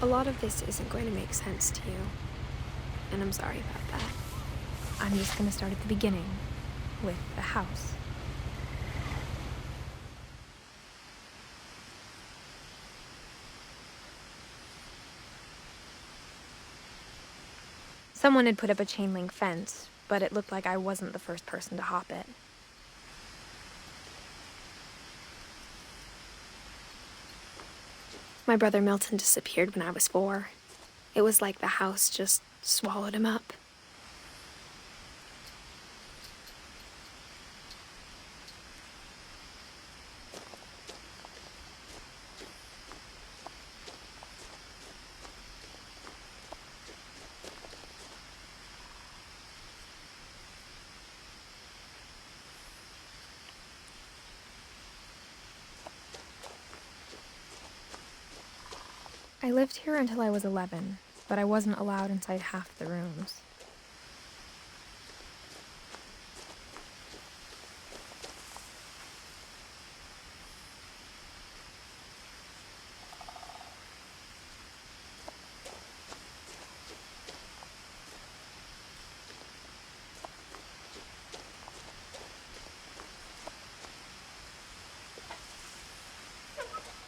A lot of this isn't going to make sense to you, and I'm sorry about that. I'm just going to start at the beginning, with the house. Someone had put up a chain link fence, but it looked like I wasn't the first person to hop it. My brother Milton disappeared when I was 4. It was like the house just swallowed him up. I lived here until I was 11, but I wasn't allowed inside half the rooms.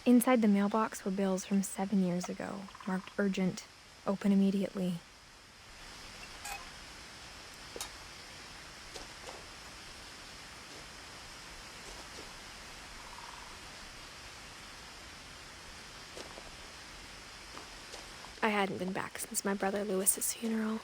Inside the mailbox were bills from 7 years ago, marked urgent, open immediately. I hadn't been back since my brother Lewis's funeral.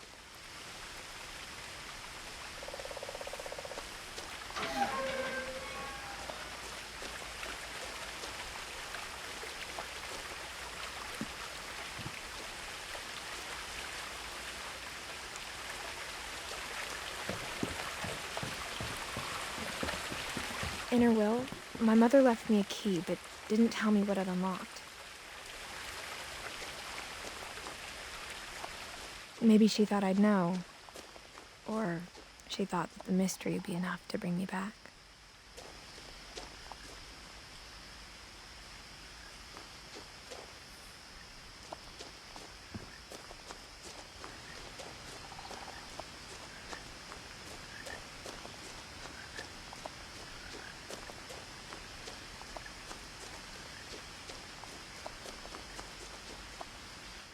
In her will, my mother left me a key, but didn't tell me what it unlocked. Maybe she thought I'd know, or she thought that the mystery would be enough to bring me back.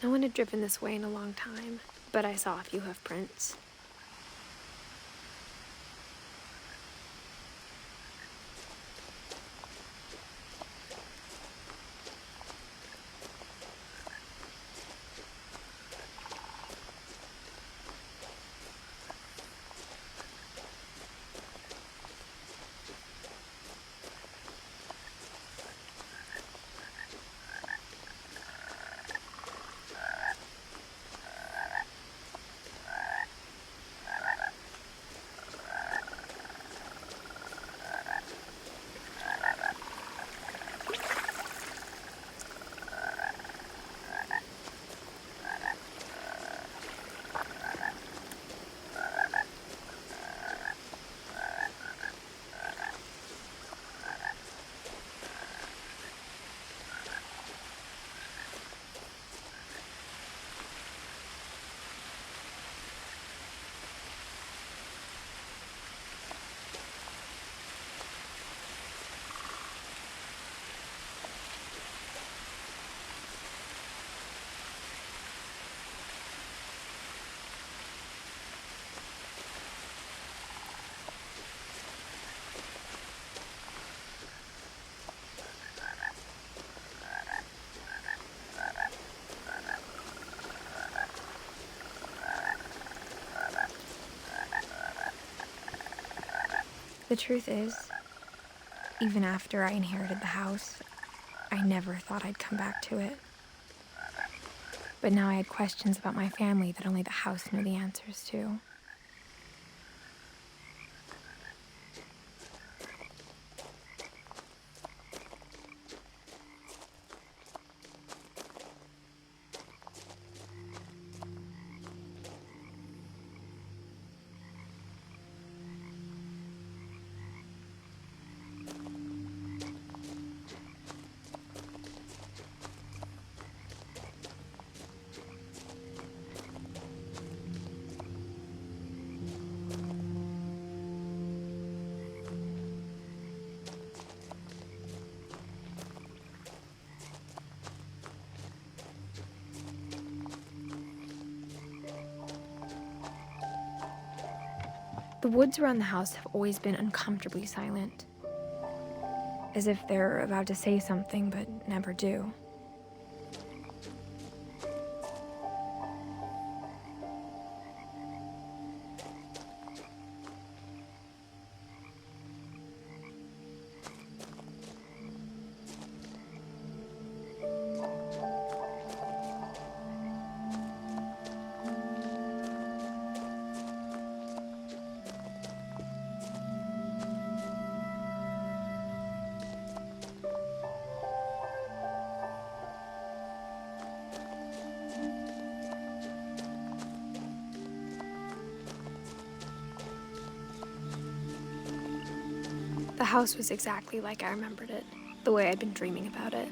No one had driven this way in a long time, but I saw a few hoof prints. The truth is, even after I inherited the house, I never thought I'd come back to it. But now I had questions about my family that only the house knew the answers to. The woods around the house have always been uncomfortably silent, as if they're about to say something but never do. The house was exactly like I remembered it, the way I'd been dreaming about it.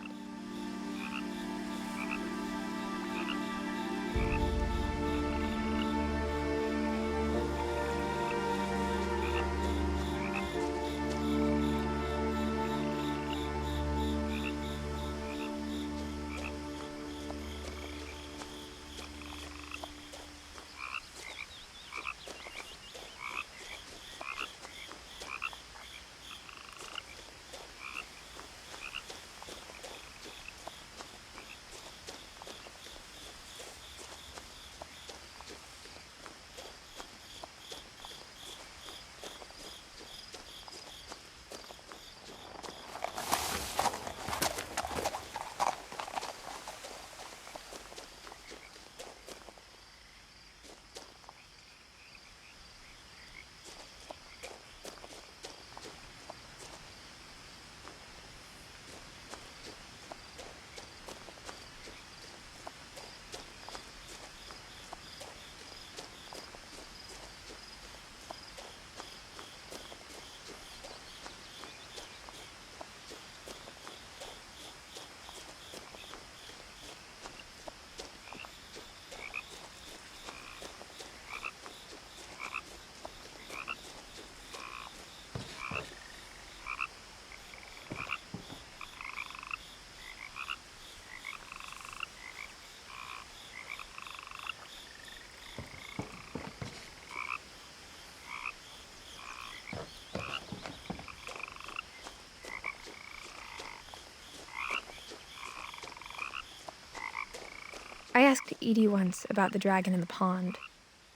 I asked Edie once about the dragon in the pond.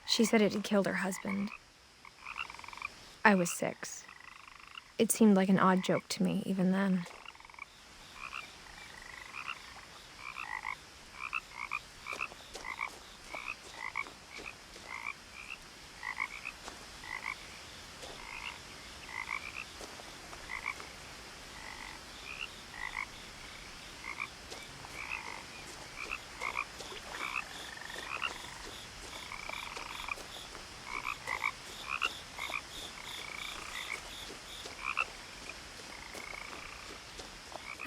She said it had killed her husband. I was 6. It seemed like an odd joke to me even then.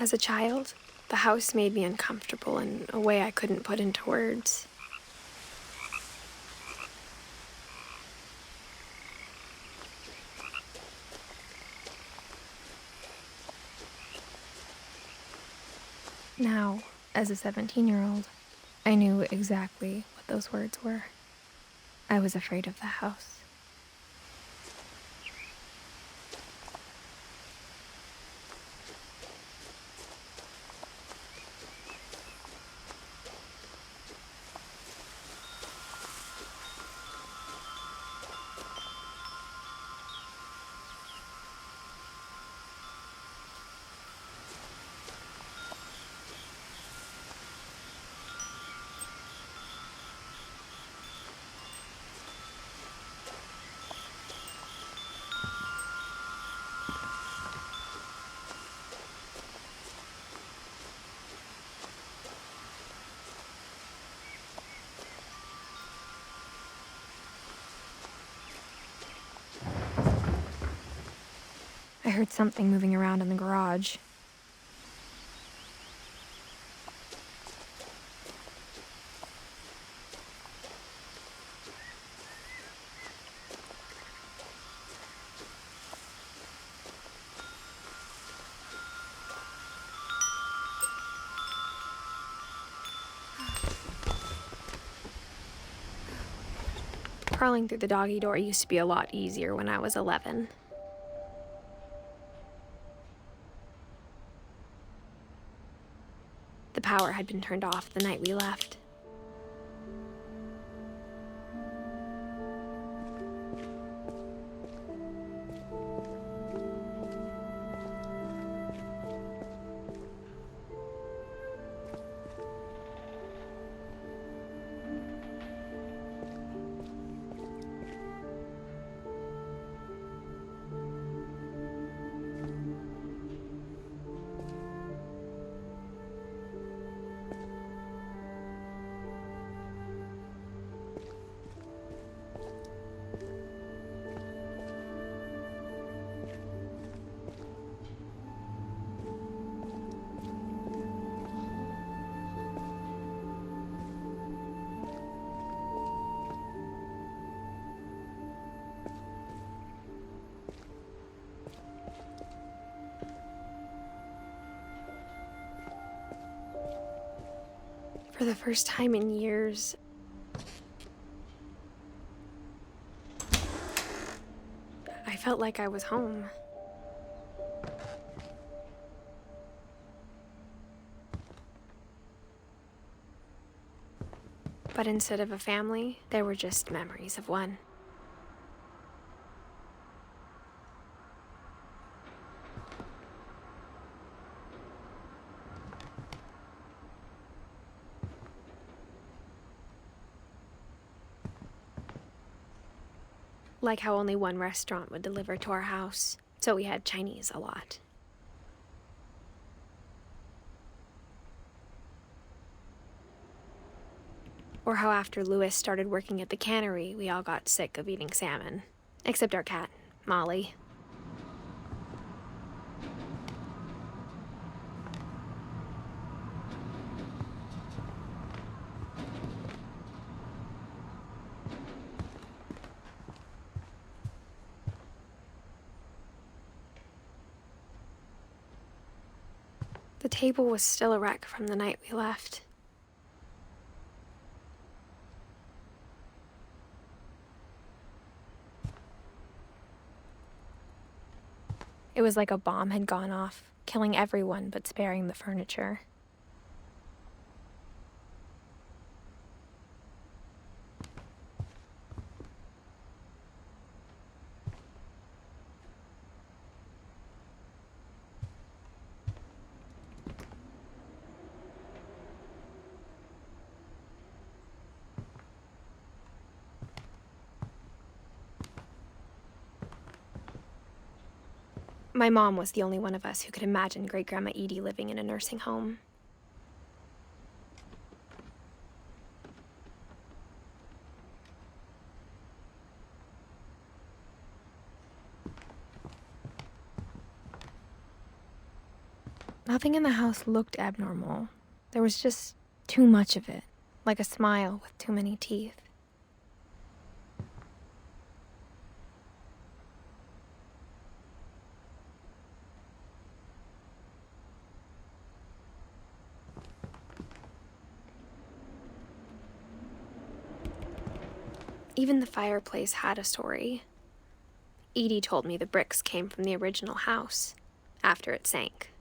As a child, the house made me uncomfortable in a way I couldn't put into words. Now, as a 17-year-old, I knew exactly what those words were. I was afraid of the house. I heard something moving around in the garage. Crawling through the doggy door used to be a lot easier when I was 11. The power had been turned off the night we left. For the first time in years, I felt like I was home. But instead of a family, there were just memories of one. Like how only one restaurant would deliver to our house, so we had Chinese a lot. Or how after Louis started working at the cannery, we all got sick of eating salmon. Except our cat, Molly. The table was still a wreck from the night we left. It was like a bomb had gone off, killing everyone but sparing the furniture. My mom was the only one of us who could imagine Great-Grandma Edie living in a nursing home. Nothing in the house looked abnormal. There was just too much of it, like a smile with too many teeth. Even the fireplace had a story. Edie told me the bricks came from the original house, after it sank.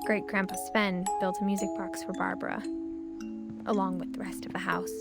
Great-Grandpa Sven built a music box for Barbara, along with the rest of the house.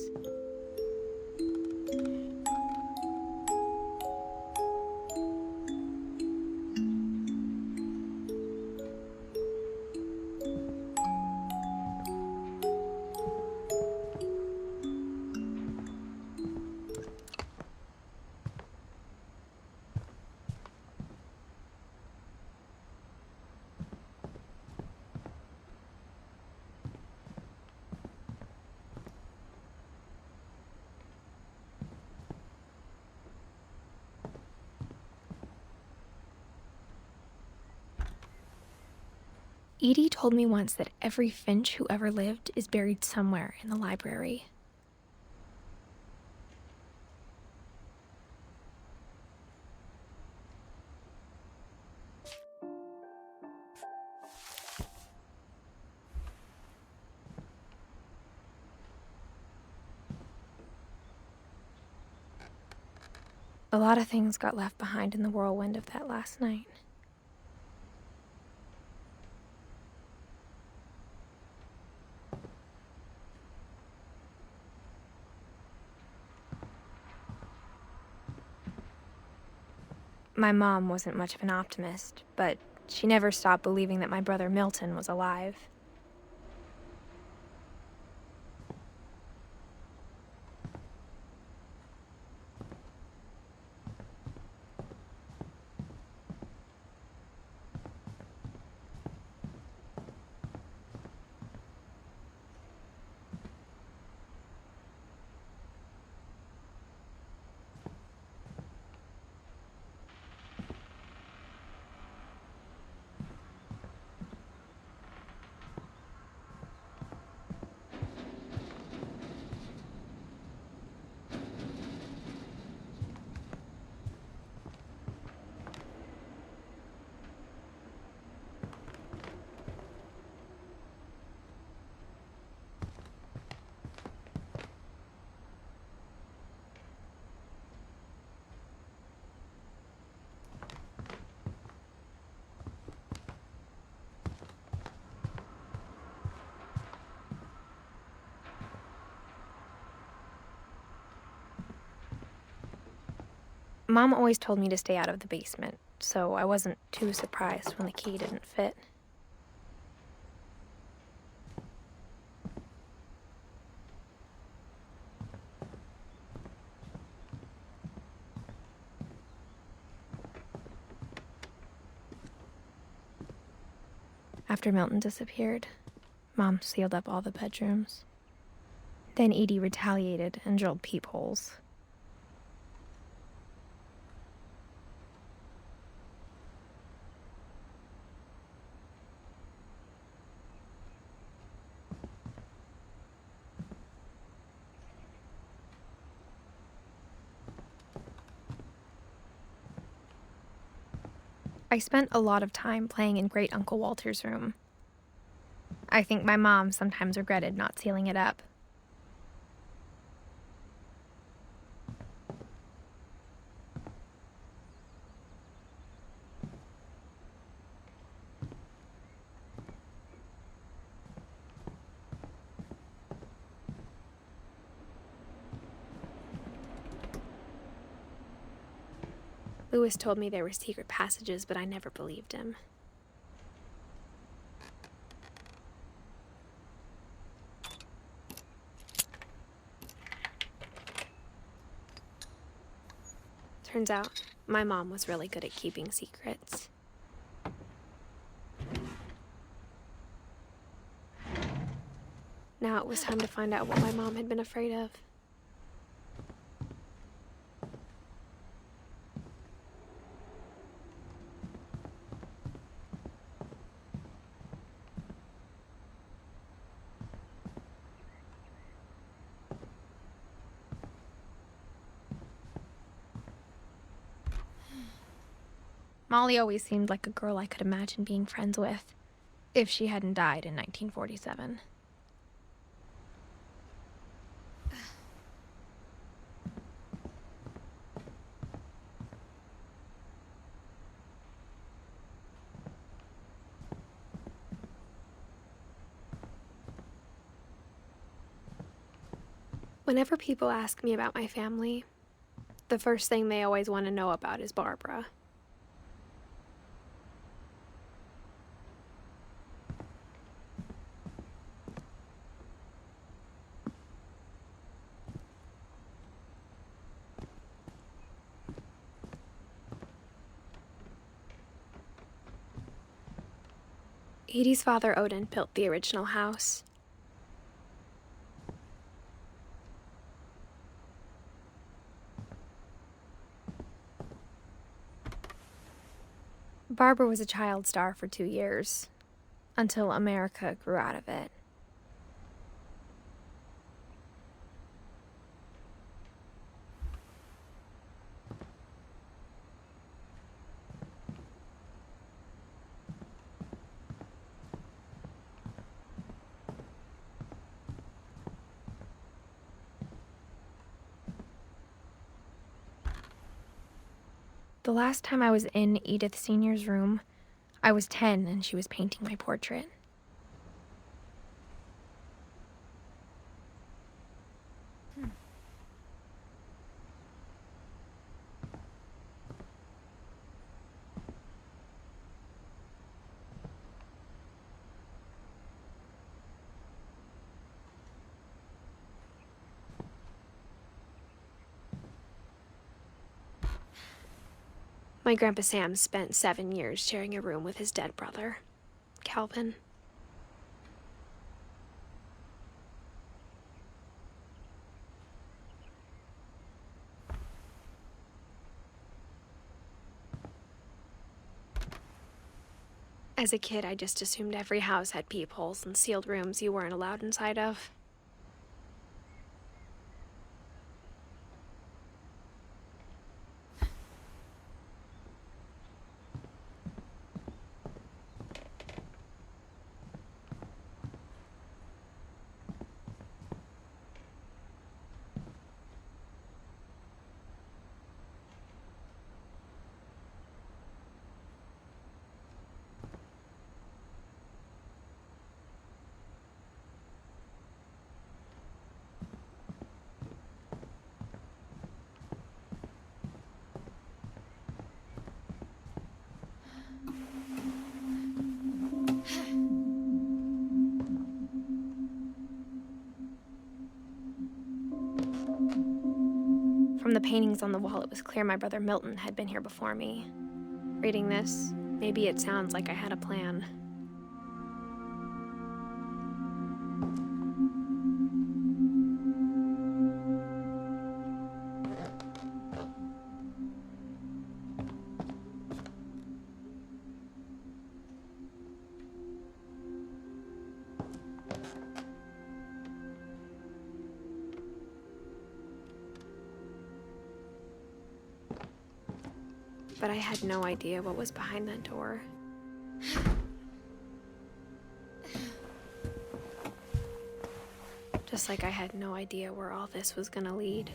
Edie told me once that every Finch who ever lived is buried somewhere in the library. A lot of things got left behind in the whirlwind of that last night. My mom wasn't much of an optimist, but she never stopped believing that my brother Milton was alive. Mom always told me to stay out of the basement, so I wasn't too surprised when the key didn't fit. After Milton disappeared, Mom sealed up all the bedrooms. Then Edie retaliated and drilled peepholes. I spent a lot of time playing in Great Uncle Walter's room. I think my mom sometimes regretted not sealing it up. Lewis told me there were secret passages, but I never believed him. Turns out, my mom was really good at keeping secrets. Now it was time to find out what my mom had been afraid of. Molly always seemed like a girl I could imagine being friends with, if she hadn't died in 1947. Whenever people ask me about my family, the first thing they always want to know about is Barbara. Edie's father, Odin, built the original house. Barbara was a child star for 2 years. until America grew out of it. The last time I was in Edith Sr.'s room, I was 10 and she was painting my portrait. My Grandpa Sam spent 7 years sharing a room with his dead brother, Calvin. As a kid, I just assumed every house had peepholes and sealed rooms you weren't allowed inside of. From the paintings on the wall, it was clear my brother Milton had been here before me. Reading this, maybe it sounds like I had a plan. But I had no idea what was behind that door. Just like I had no idea where all this was gonna lead.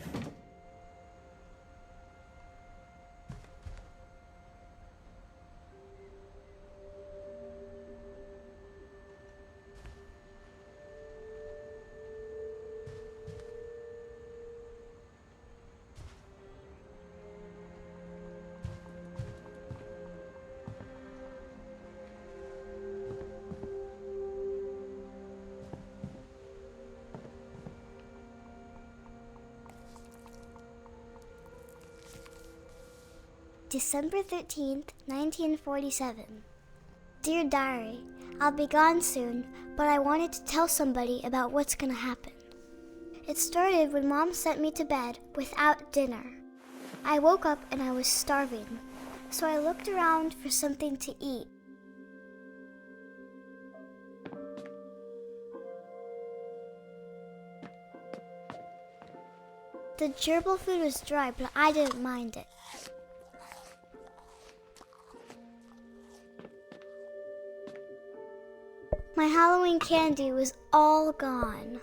December 13th, 1947. Dear Diary, I'll be gone soon, but I wanted to tell somebody about what's gonna happen. It started when Mom sent me to bed without dinner. I woke up and I was starving, so I looked around for something to eat. The gerbil food was dry, but I didn't mind it. My Halloween candy was all gone.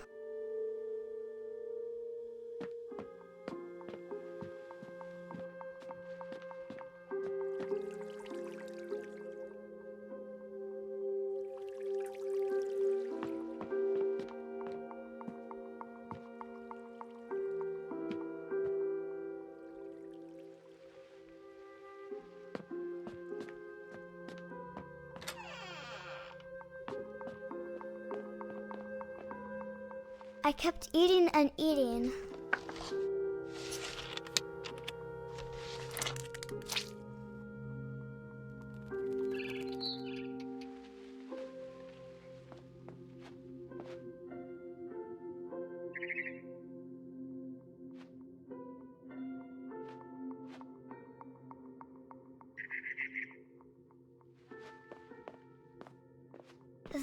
I kept eating and eating.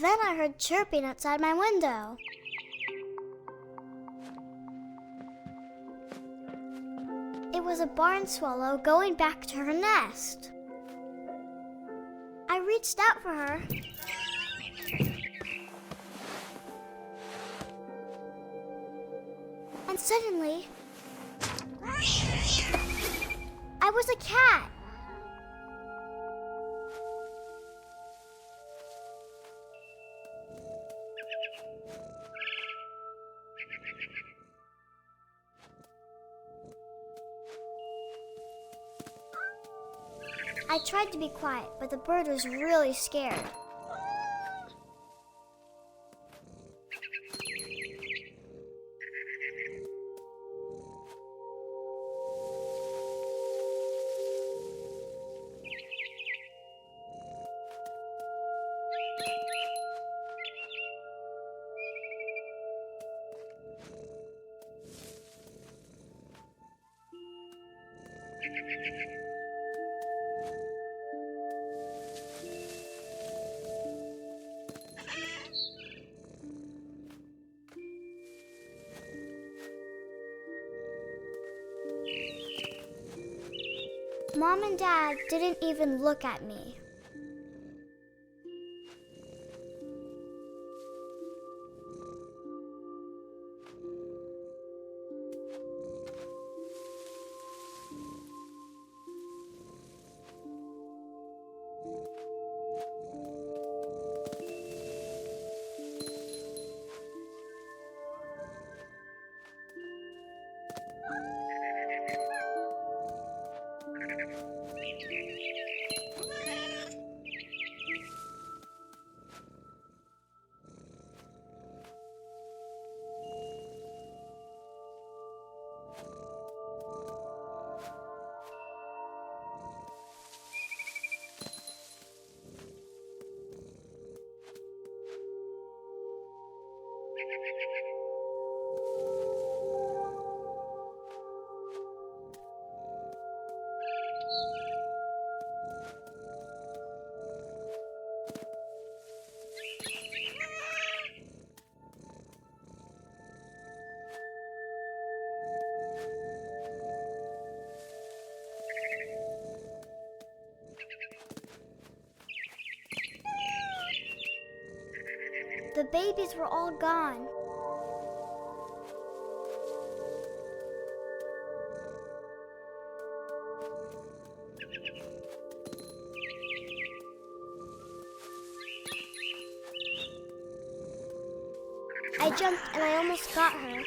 Then I heard chirping outside my window. It was a barn swallow going back to her nest. I reached out for her. And suddenly, I was a cat. I tried to be quiet, but the bird was really scared. Mom and Dad didn't even look at me. The babies were all gone. I jumped and I almost got her.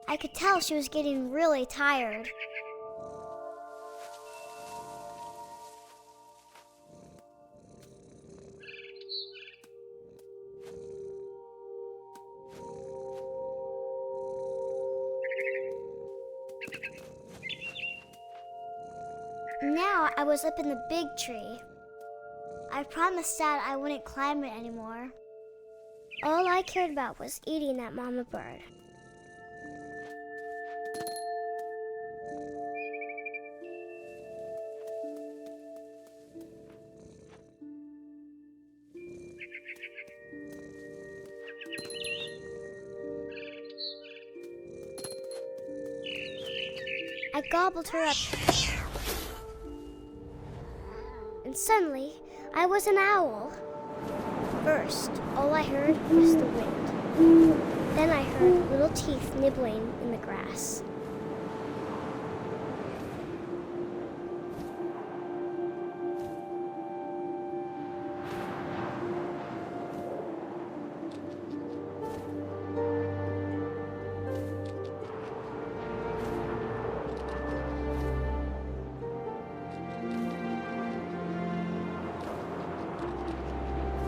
I could tell she was getting really tired. Now I was up in the big tree. I promised Dad I wouldn't climb it anymore. All I cared about was eating that mama bird. I gobbled her up. And suddenly, I was an owl. First, all I heard was the wind. Then I heard little teeth nibbling in the grass.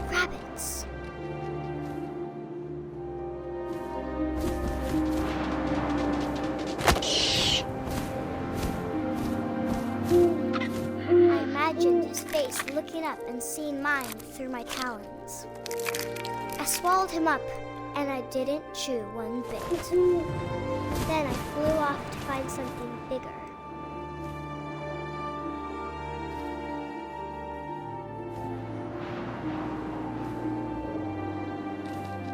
Rabbits. looking up and seeing mine through my talons. I swallowed him up, and I didn't chew one bit. Then I flew off to find something bigger.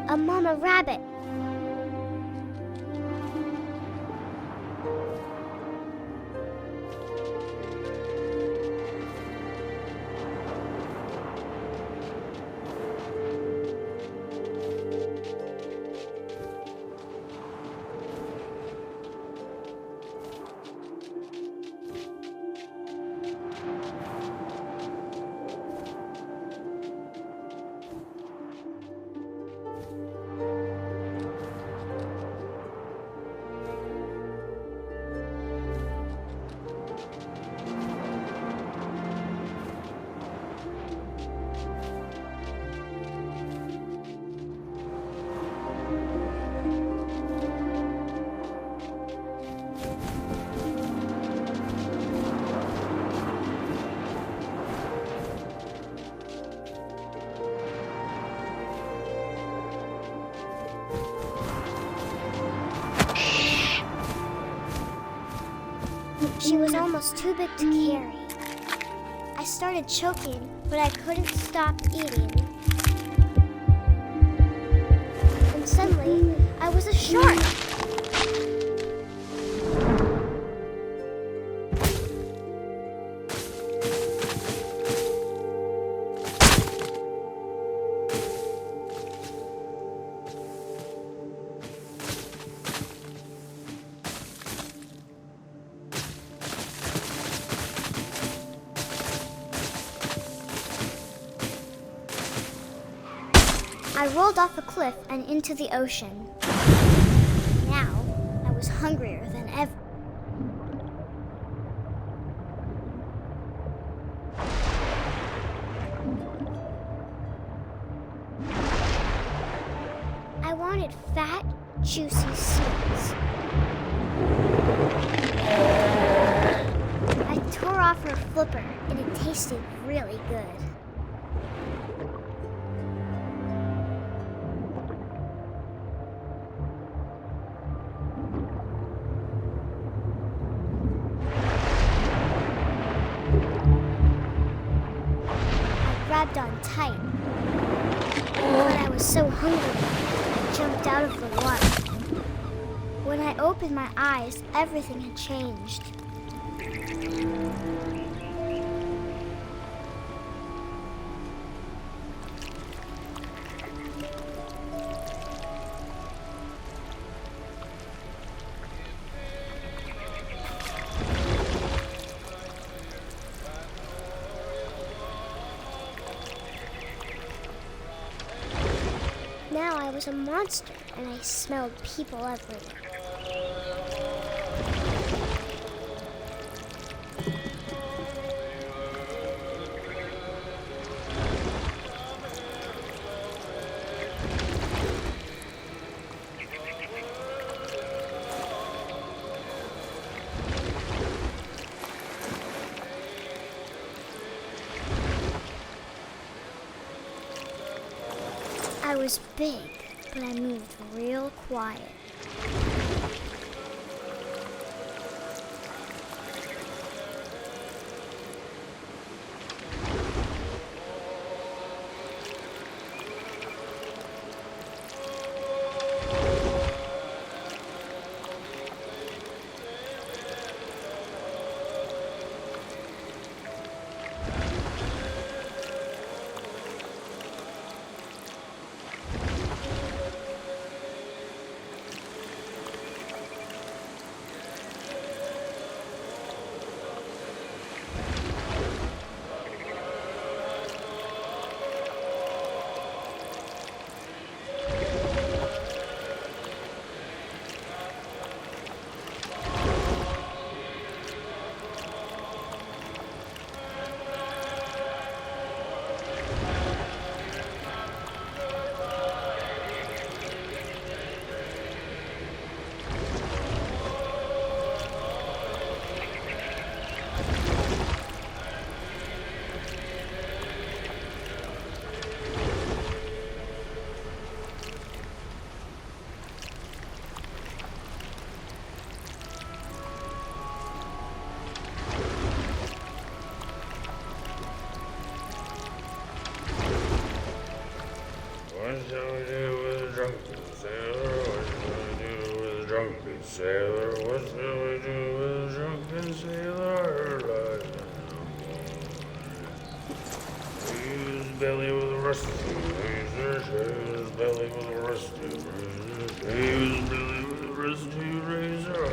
A mama rabbit. She was almost too big to carry. I started choking, but I couldn't stop eating. And suddenly, I was a shark. I rolled off a cliff and into the ocean. Now, I was hungrier than ever. I wanted fat, juicy seeds. I tore off her flipper, and it tasted really good. Grabbed on tight, but I was so hungry, I jumped out of the water. When I opened my eyes, everything had changed. Now I was a monster, and I smelled people everywhere. I was big, but I moved real quiet. drunken sailor? What shall I do with a drunken sailor? What shall I do with a drunken sailor? His belly with a rusty razor, his belly with a rusty razor, his belly with a rusty razor.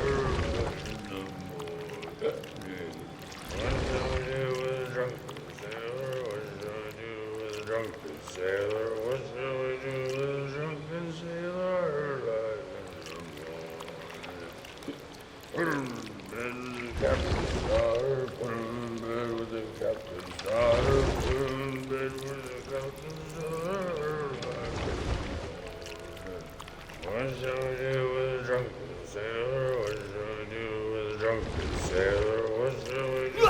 What shall I do with a drunken sailor? What shall I do with a drunken sailor? What shall I do with a drunken sailor? Put him in bed with the captain's daughter, put him in bed with the captain's daughter, put him in bed with the captain's daughter. What shall I do with a drunken sailor? What shall I do with a drunken sailor? What shall I do?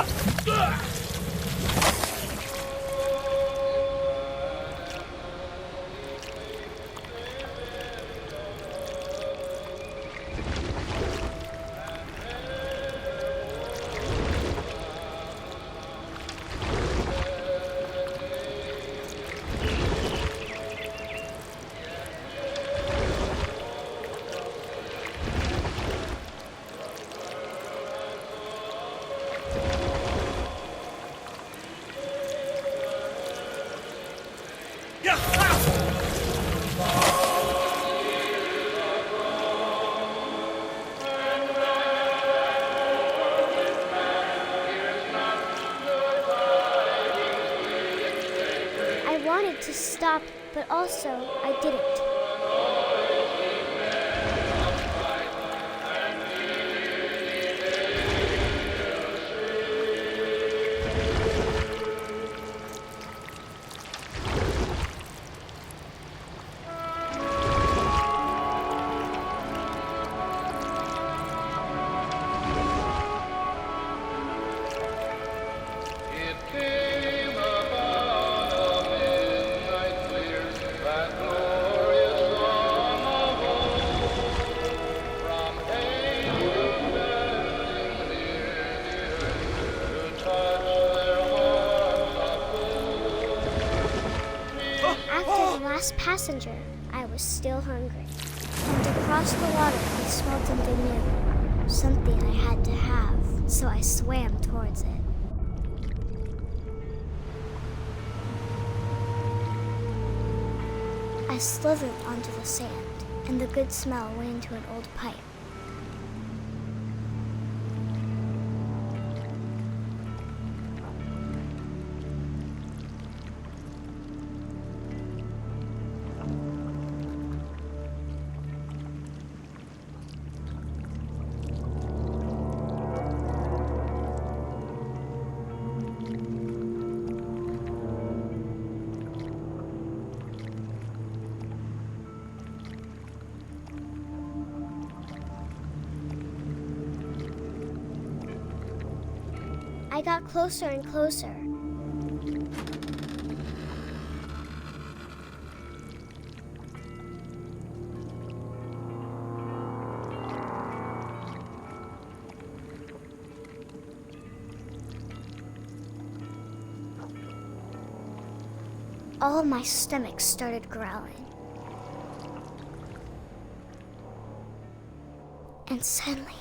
I wanted to stop, but also I didn't. Last passenger, I was still hungry. And across the water, I smelled something new. Something I had to have, so I swam towards it. I slithered onto the sand, and the good smell went into an old pipe. I got closer and closer. All my stomach started growling. And suddenly,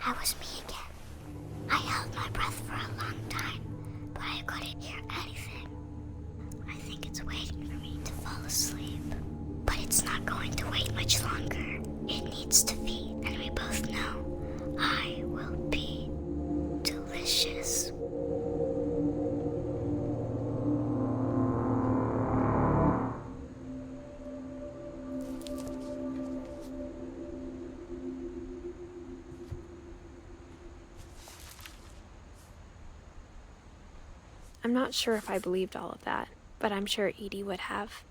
I was me again. I held my breath for a long time, but I couldn't hear anything. I think it's waiting for me to fall asleep. But it's not going to wait much longer. It needs to feed, and we both know I will be delicious. I'm not sure if I believed all of that, but I'm sure Edie would have.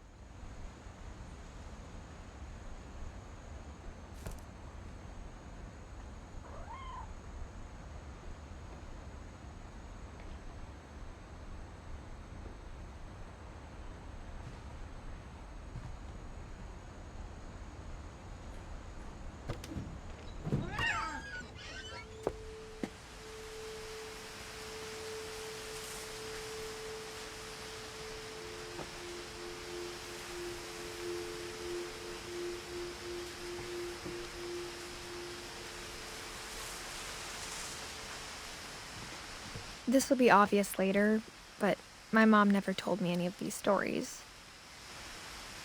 This will be obvious later, but my mom never told me any of these stories.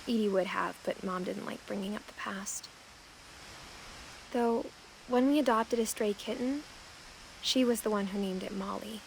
Edie would have, but Mom didn't like bringing up the past. Though, when we adopted a stray kitten, she was the one who named it Molly.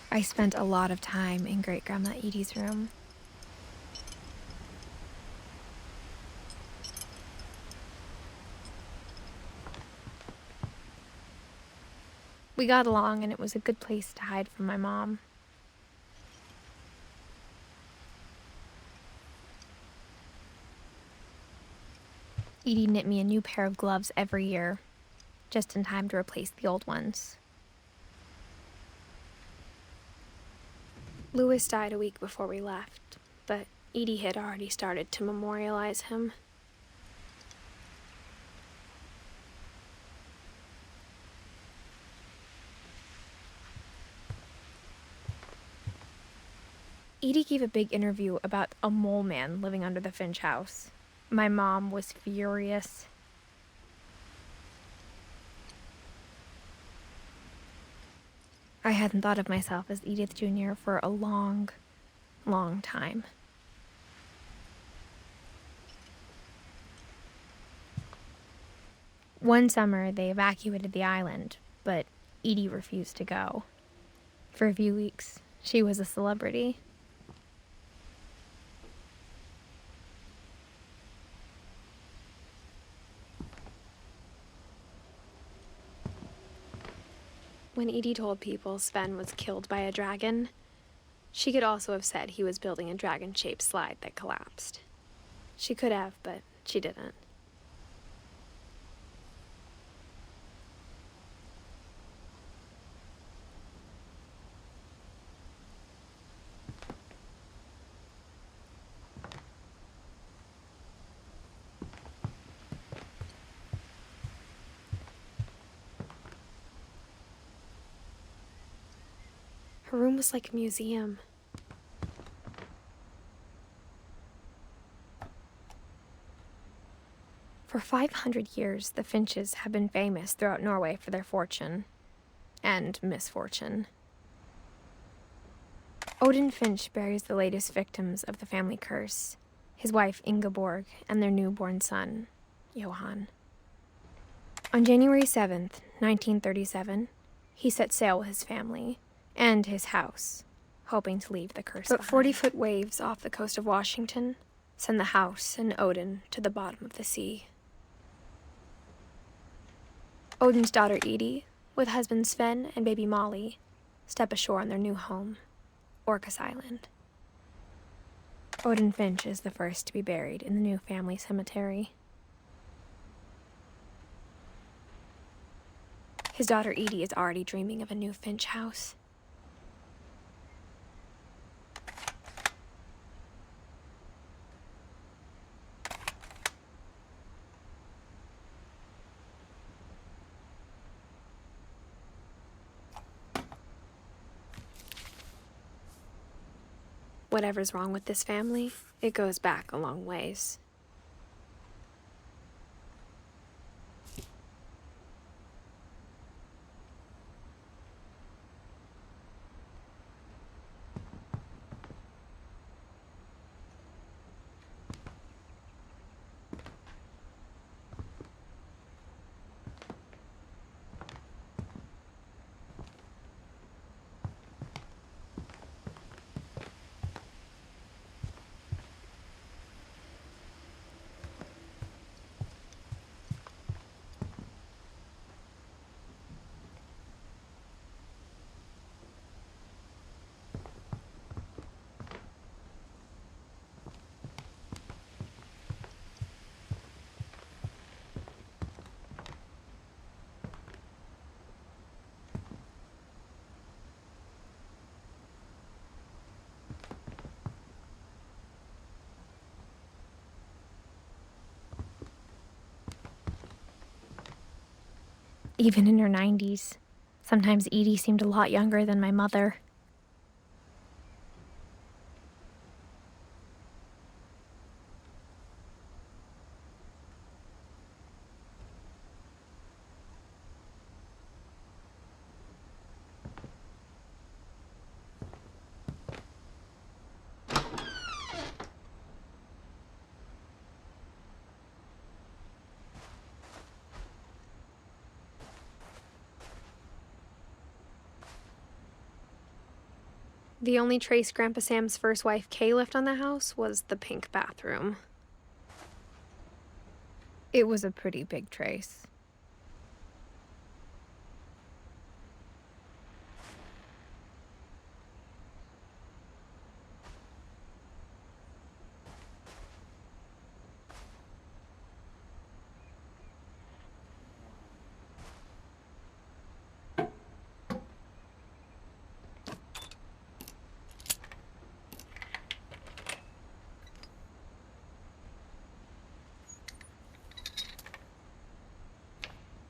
I spent a lot of time in Great-Grandma Edie's room. We got along, and it was a good place to hide from my mom. Edie knit me a new pair of gloves every year, just in time to replace the old ones. Louis died a week before we left, but Edie had already started to memorialize him. Edie gave a big interview about a mole man living under the Finch house. My mom was furious. I hadn't thought of myself as Edith Jr. for a long, long time. One summer, they evacuated the island, but Edie refused to go. For a few weeks, she was a celebrity. When Edie told people Sven was killed by a dragon, she could also have said he was building a dragon-shaped slide that collapsed. She could have, but she didn't. Her room was like a museum. For 500 years, the Finches have been famous throughout Norway for their fortune and misfortune. Odin Finch buries the latest victims of the family curse, his wife Ingeborg and their newborn son, Johan. On January 7th, 1937, he set sail with his family and his house, hoping to leave the curse behind. But 40-foot waves off the coast of Washington send the house and Odin to the bottom of the sea. Odin's daughter Edie, with husband Sven and baby Molly, step ashore on their new home, Orcas Island. Odin Finch is the first to be buried in the new family cemetery. His daughter Edie is already dreaming of a new Finch house. Whatever's wrong with this family, it goes back a long ways. even in her 90s. Sometimes Edie seemed a lot younger than my mother. The only trace Grandpa Sam's first wife, Kay, left on the house was the pink bathroom. It was a pretty big trace.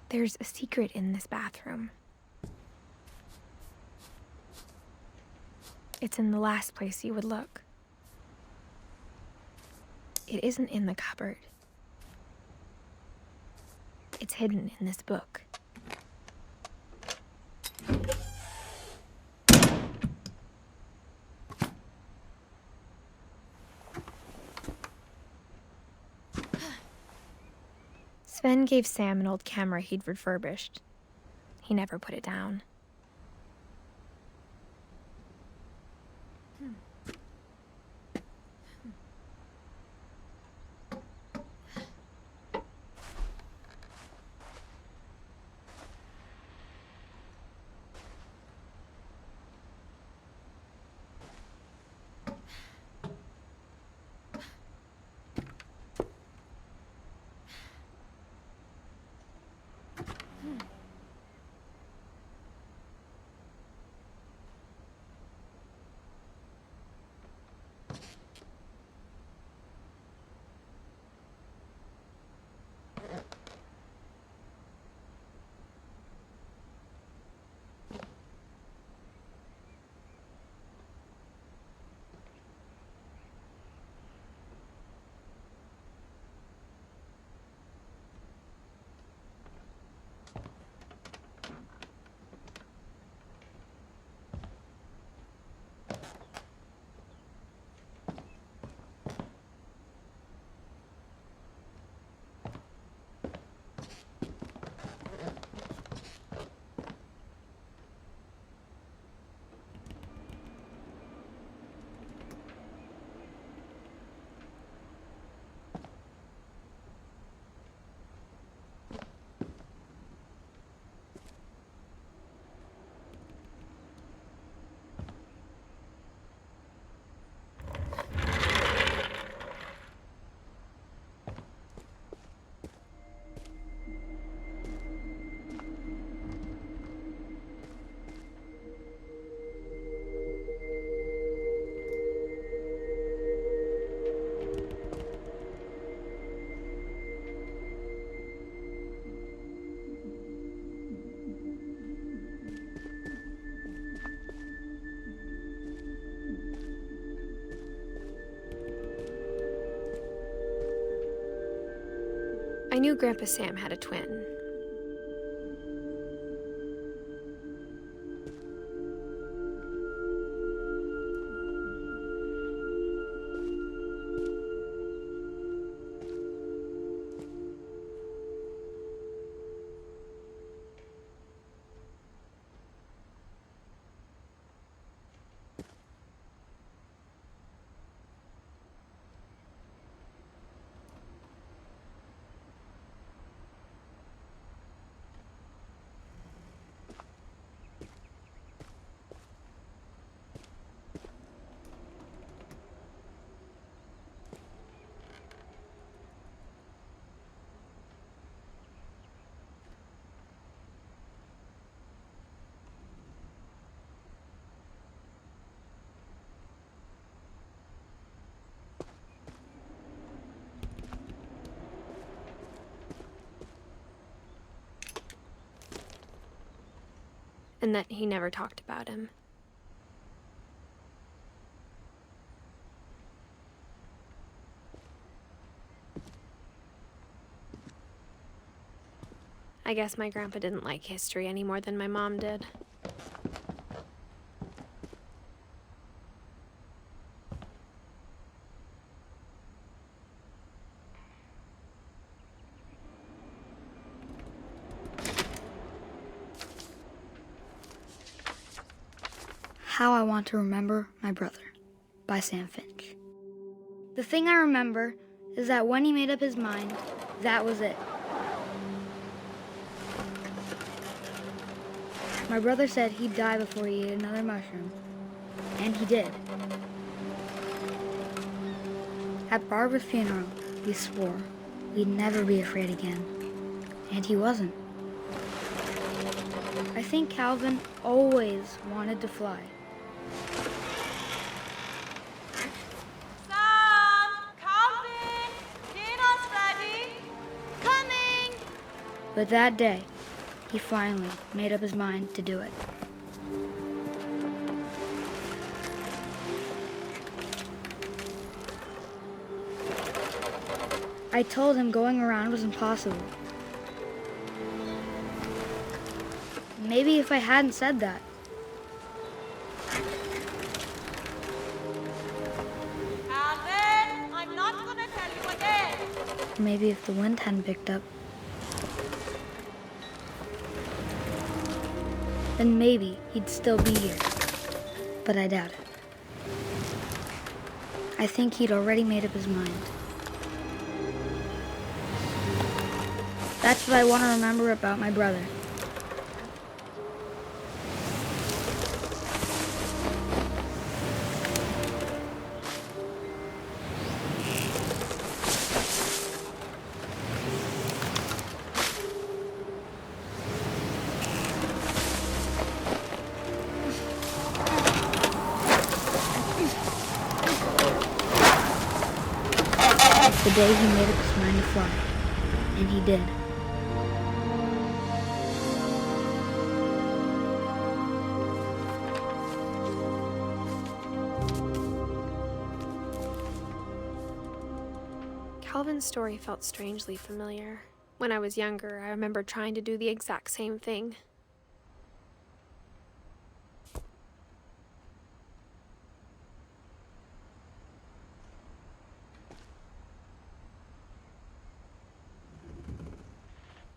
There's a secret in this bathroom. It's in the last place you would look. It isn't in the cupboard. It's hidden in this book. Sven gave Sam an old camera he'd refurbished. He never put it down. I knew Grandpa Sam had a twin. and that he never talked about him. I guess my grandpa didn't like history any more than my mom did. How I Want to Remember My Brother by Sam Finch. The thing I remember is that when he made up his mind, that was it. My brother said he'd die before he ate another mushroom, and he did. At Barbara's funeral, we swore we'd never be afraid again, and he wasn't. I think Calvin always wanted to fly. Sam! Calvin! Dinner's ready! Coming! But that day, he finally made up his mind to do it. I told him going around was impossible. Maybe if I hadn't said that. Calvin, I'm not gonna tell you again. Or maybe if the wind hadn't picked up. Then maybe he'd still be here. But I doubt it. I think he'd already made up his mind. That's what I want to remember about my brother. The day he made up his mind to fly, and he did. Calvin's story felt strangely familiar. When I was younger, I remember trying to do the exact same thing.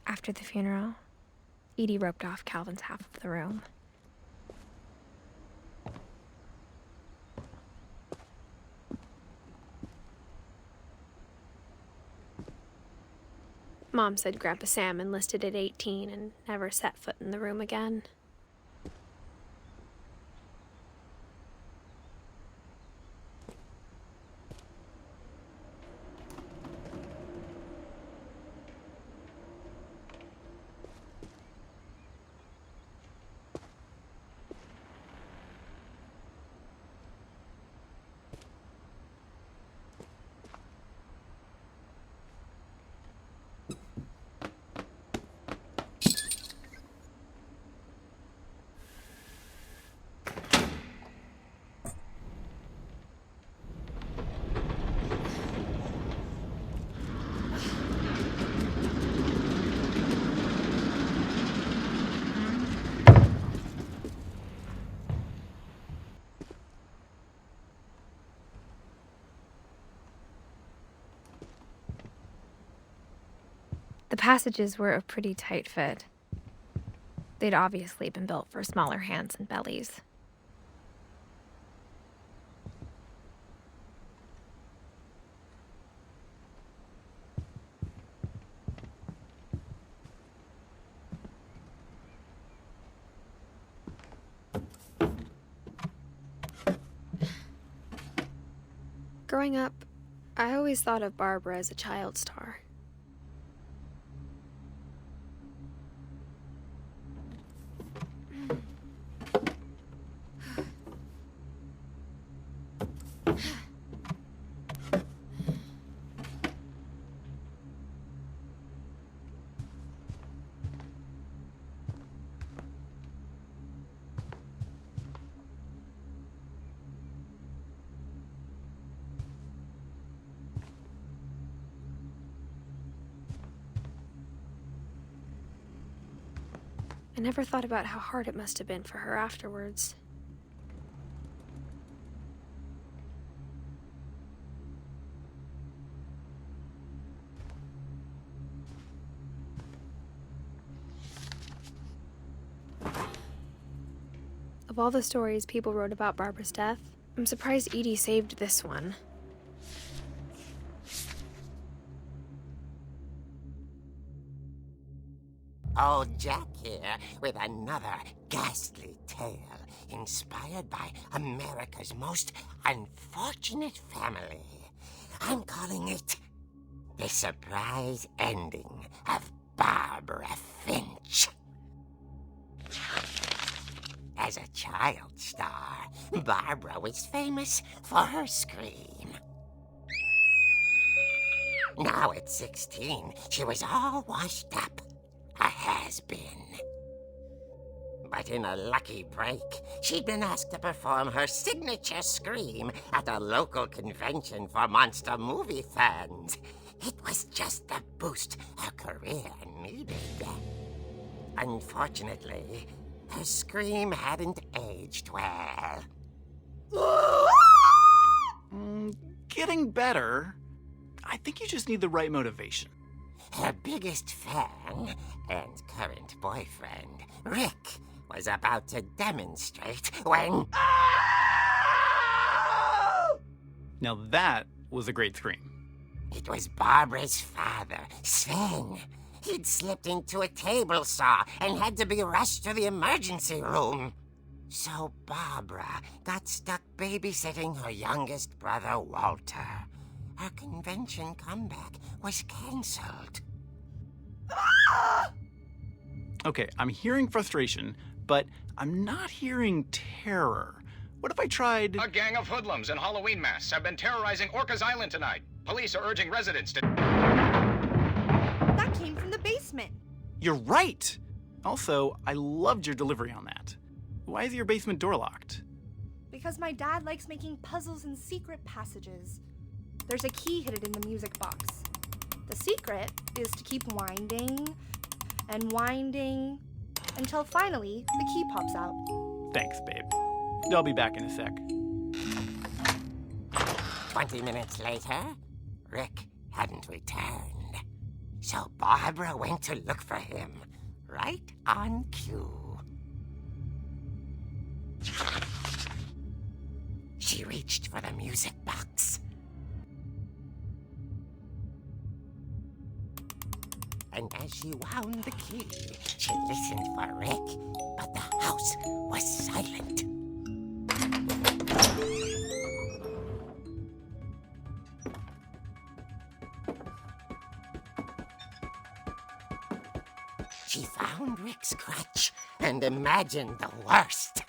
After the funeral, Edie roped off Calvin's half of the room. Mom said Grandpa Sam enlisted at 18 and never set foot in the room again. The passages were a pretty tight fit. They'd obviously been built for smaller hands and bellies. Growing up, I always thought of Barbara as a child star. I never thought about how hard it must have been for her afterwards. Of all the stories people wrote about Barbara's death, I'm surprised Edie saved this one. Old Jack here with another ghastly tale inspired by America's most unfortunate family. I'm calling it The Surprise Ending of Barbara Finch. As a child star, Barbara was famous for her scream. Now at 16, she was all washed up. A has-been. But in a lucky break, she'd been asked to perform her signature scream at a local convention for monster movie fans. It was just the boost her career needed. Unfortunately, her scream hadn't aged well. Getting better. I think you just need the right motivation. Her biggest fan and current boyfriend, Rick, was about to demonstrate when... Now that was a great scream. It was Barbara's father, Sven. He'd slipped into a table saw and had to be rushed to the emergency room. So Barbara got stuck babysitting her youngest brother, Walter. Her convention comeback was cancelled. Okay, I'm hearing frustration, but I'm not hearing terror. What if I tried... A gang of hoodlums in Halloween masks have been terrorizing Orca's Island tonight. Police are urging residents to... That came from the basement. You're right! Also, I loved your delivery on that. Why is your basement door locked? Because my dad likes making puzzles and secret passages. There's a key hidden in the music box. The secret is to keep winding and winding until finally the key pops out. Thanks, babe. I'll be back in a sec. 20 minutes later, Rick hadn't returned. So Barbara went to look for him, right on cue. She reached for the music box. And as she wound the key, she listened for Rick, but the house was silent. She found Rick's crutch and imagined the worst.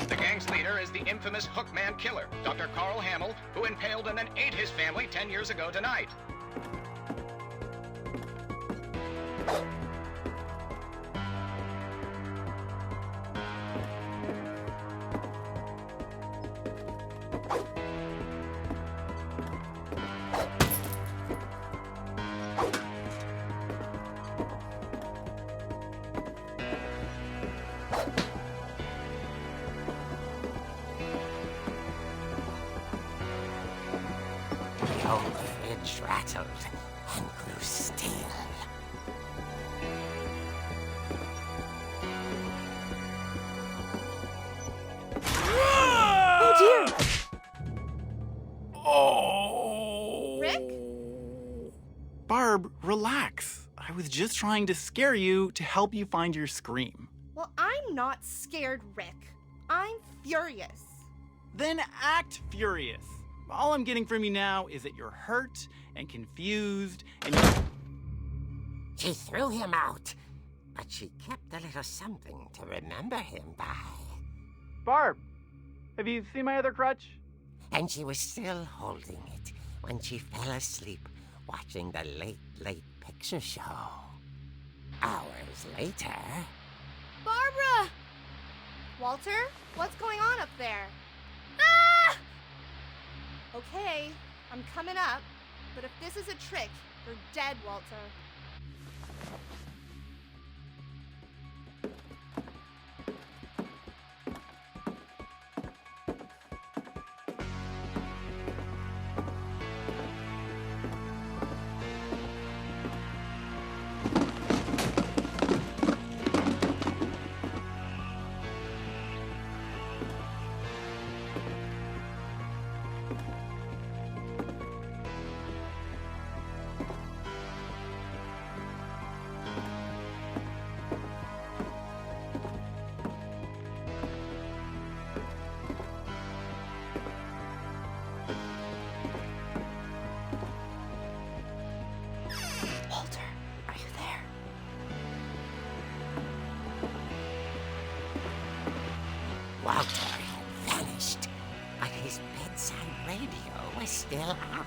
The gang's leader is the infamous Hookman killer, Dr. Carl Hamill, who impaled and then ate his family 10 years ago tonight. The old fridge rattled and grew still. Oh dear! Oh! Rick? Barb, relax. I was just trying to scare you to help you find your scream. Well, I'm not scared, Rick. I'm furious. Then act furious. All I'm getting from you now is that you're hurt and confused and She threw him out, but she kept a little something to remember him by. Barb, have you seen my other crutch? And she was still holding it when she fell asleep watching the late picture show. Hours later... Barbara! Walter, what's going on up there? Ah! Okay, I'm coming up, but if this is a trick, you're dead, Walter. Walter had vanished, but his bedside radio was still on.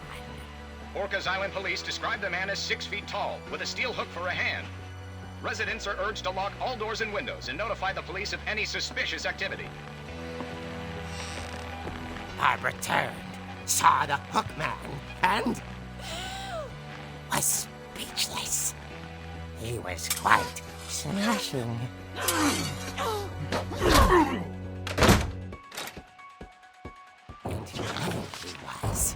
Orcas Island police describe the man as 6 feet tall, with a steel hook for a hand. Residents are urged to lock all doors and windows and notify the police of any suspicious activity. Barbara turned, saw the hook man, and was speechless. He was quite smashing. And there he was.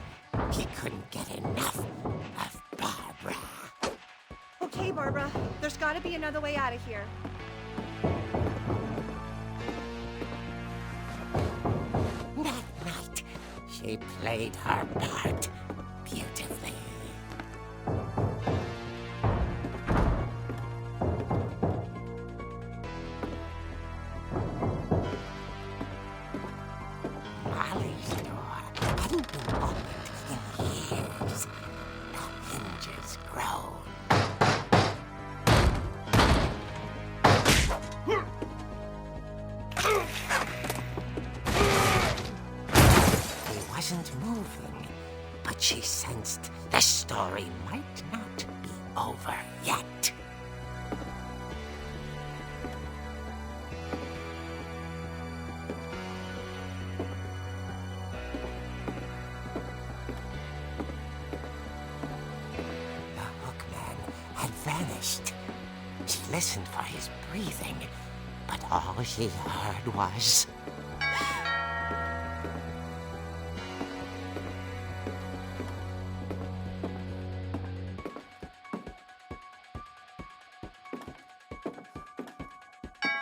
He couldn't get enough of Barbara. Okay, Barbara, there's gotta be another way out of here. That night, she played her part beautifully. Molly's door hadn't been opened in years. The hinges groaned. He wasn't moving, but she sensed the story might not be over yet. The hookman had vanished. She listened for his breathing, but all she heard was...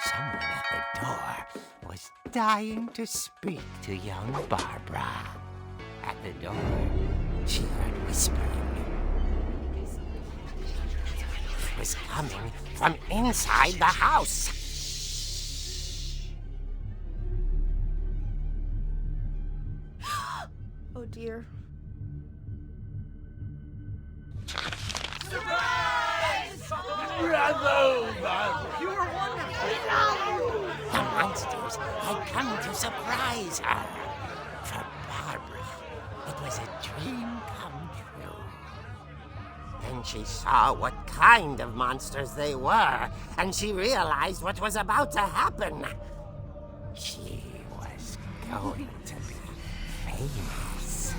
Someone at the door was dying to speak to young Barbara. At the door, she heard whispering. It was coming from inside the house. Oh dear. The monsters had come to surprise her. For Barbara, it was a dream come true. Then she saw what kind of monsters they were, and she realized what was about to happen. She was going to be famous.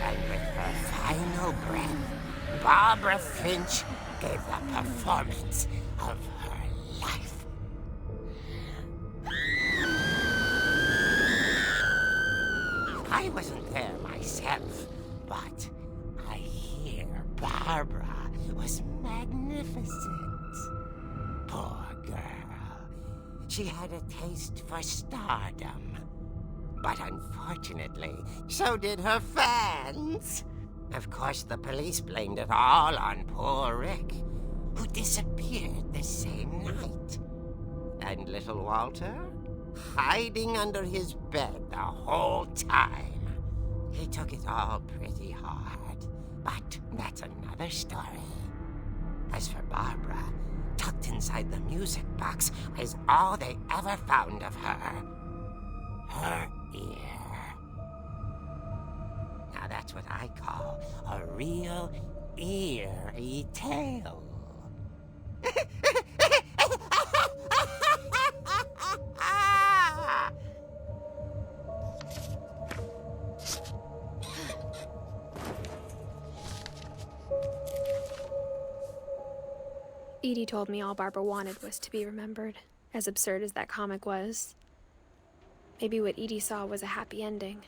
And with her final breath, Barbara Finch gave the performance of her life. I wasn't there myself, but I hear Barbara was magnificent. Poor girl. She had a taste for stardom. But unfortunately, so did her fans. Of course, the police blamed it all on poor Rick, who disappeared the same night. And little Walter? Hiding under his bed the whole time. He took it all pretty hard, but that's another story. As for Barbara, tucked inside the music box is all they ever found of her. Her ear. Now that's what I call a real eerie tale. Edie told me all Barbara wanted was to be remembered, as absurd as that comic was. Maybe what Edie saw was a happy ending.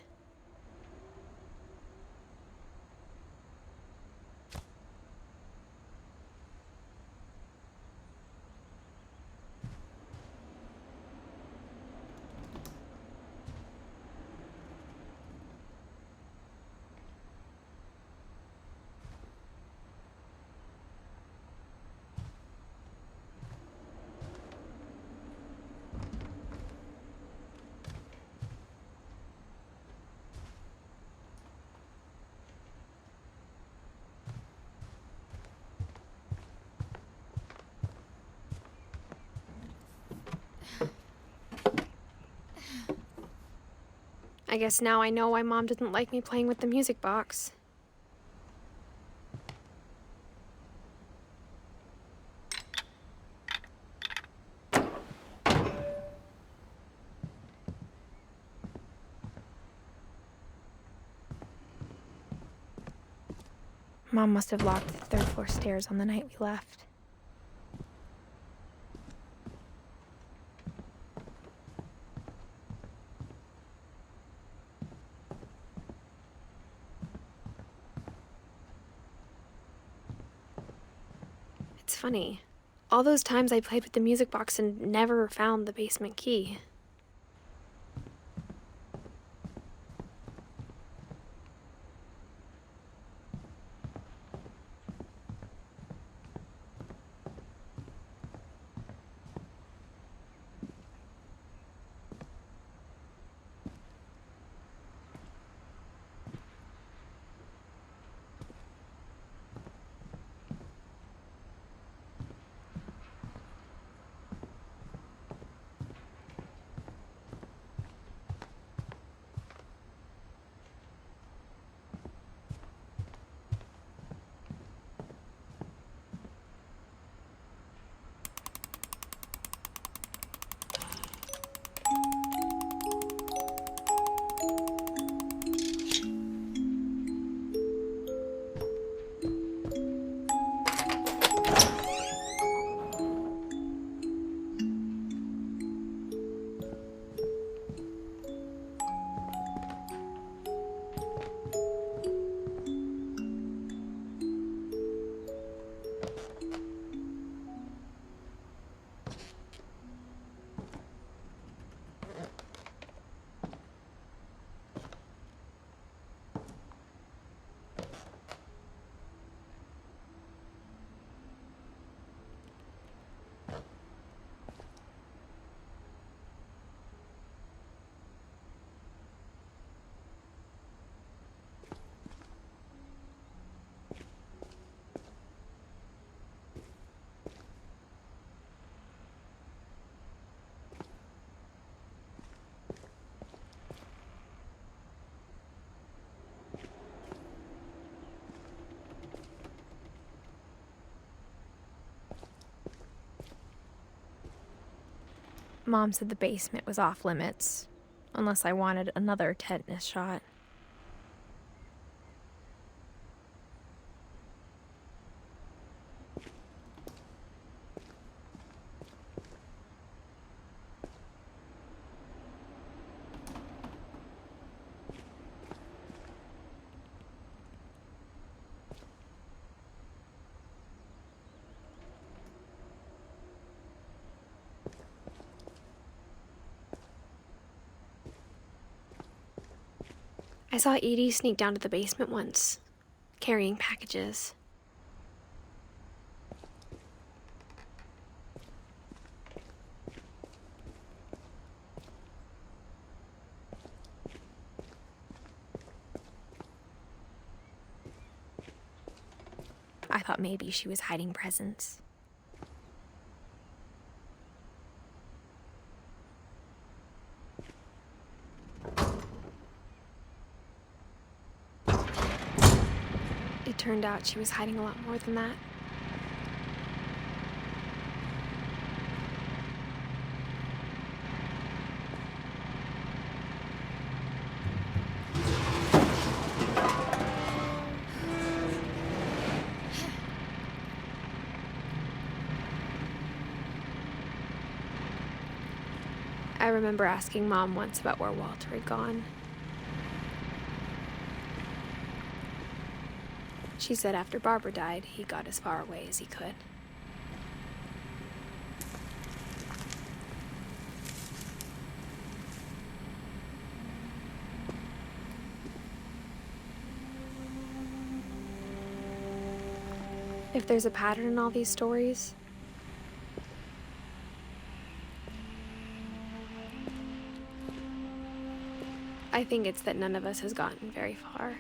I guess now I know why Mom didn't like me playing with the music box. Mom must have locked the third floor stairs on the night we left. It's funny. All those times I played with the music box and never found the basement key. Mom said the basement was off limits, unless I wanted another tetanus shot. I saw Edie sneak down to the basement once, carrying packages. I thought maybe she was hiding presents. It turned out she was hiding a lot more than that. I remember asking Mom once about where Walter had gone. She said after Barbara died, he got as far away as he could. If there's a pattern in all these stories, I think it's that none of us has gotten very far.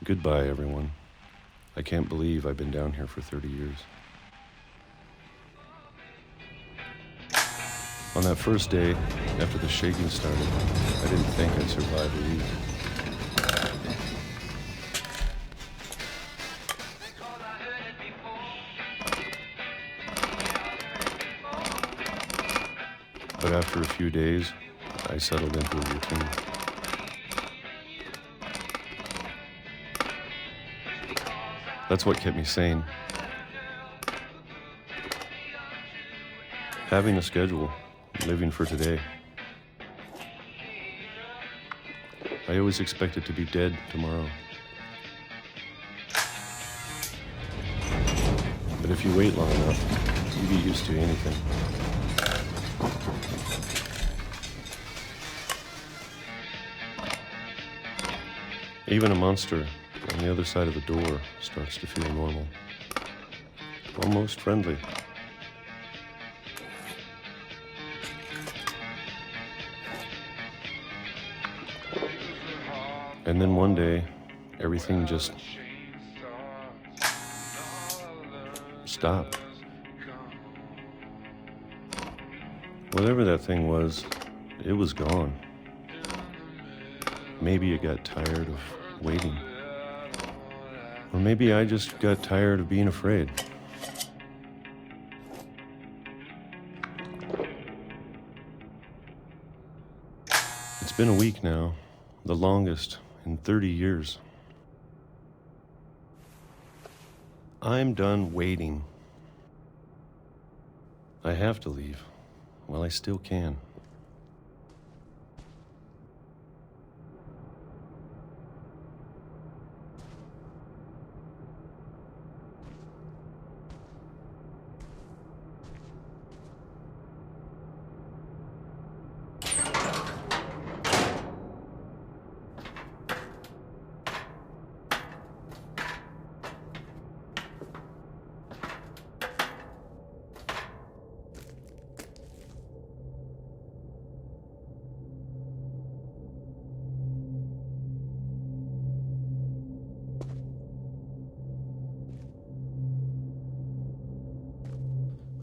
Goodbye, everyone. I can't believe I've been down here for 30 years. On that first day, after the shaking started, I didn't think I'd survive a week. But after a few days, I settled into a routine. That's what kept me sane. Having a schedule, living for today. I always expected to be dead tomorrow. But if you wait long enough, you get used to anything. Even a monster on the other side of the door starts to feel normal. Almost friendly. And then one day, everything just stopped. Whatever that thing was, it was gone. Maybe it got tired of waiting. Or maybe I just got tired of being afraid. It's been a week now, the longest in 30 years. I'm done waiting. I have to leave while I still can.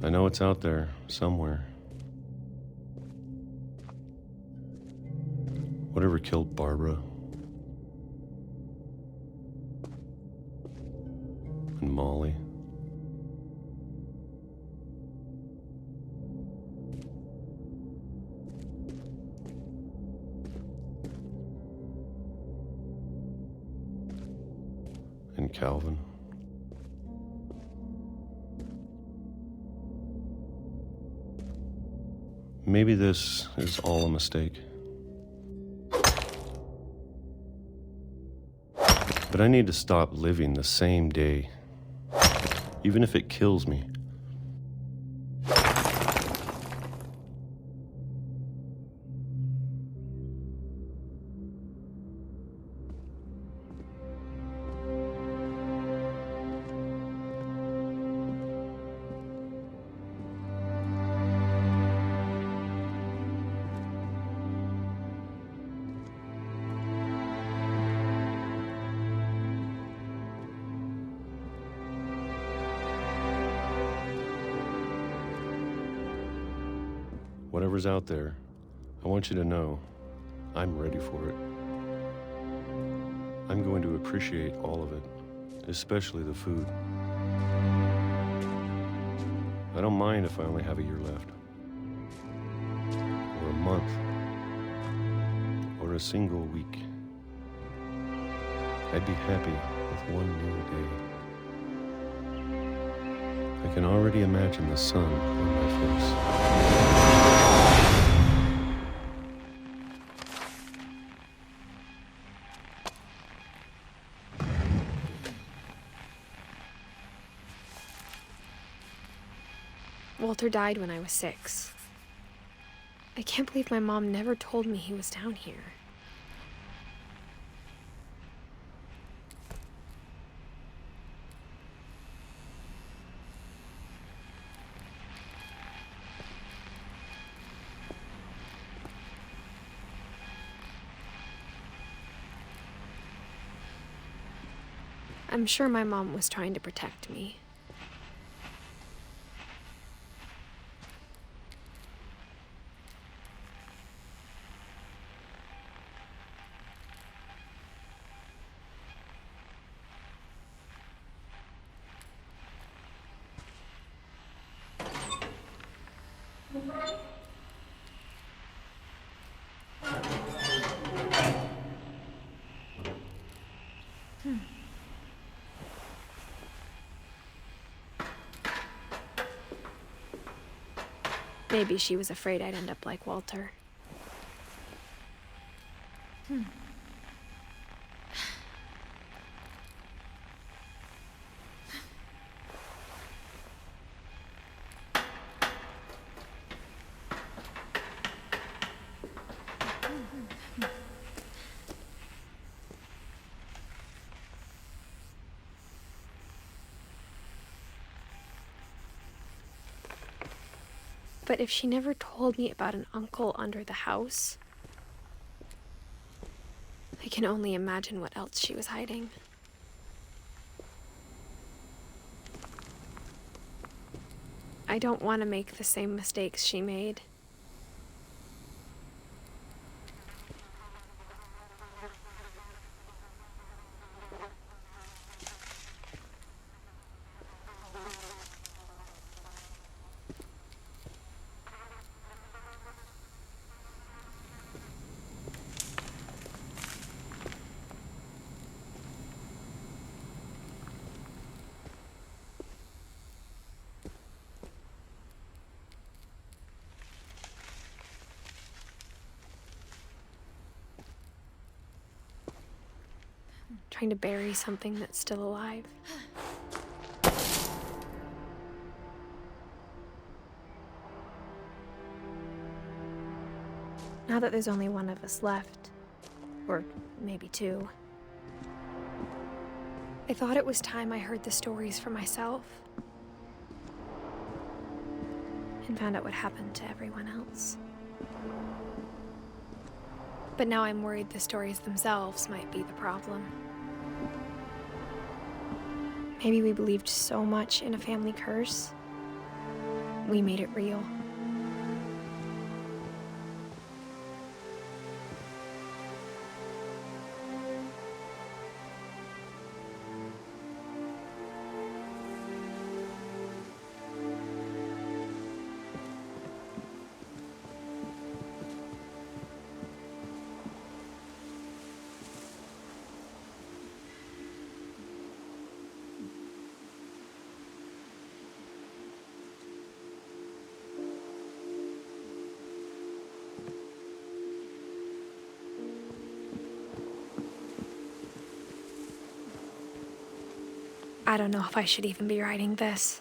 I know it's out there, somewhere. Whatever killed Barbara. And Molly. And Calvin. Maybe this is all a mistake. But I need to stop living the same day. even if it kills me. Whatever's out there, I want you to know I'm ready for it. I'm going to appreciate all of it, especially the food. I don't mind if I only have a year left, or a month, or a single week. I'd be happy with one new day. I can already imagine the sun on my face. Walter died when I was 6. I can't believe my mom never told me he was down here. I'm sure my mom was trying to protect me. Maybe she was afraid I'd end up like Walter. But if she never told me about an uncle under the house, I can only imagine what else she was hiding. I don't want to make the same mistakes she made. Trying to bury something that's still alive. Now that there's only one of us left, or maybe two, I thought it was time I heard the stories for myself and found out what happened to everyone else. But now I'm worried the stories themselves might be the problem. Maybe we believed so much in a family curse, we made it real. I don't know if I should even be writing this.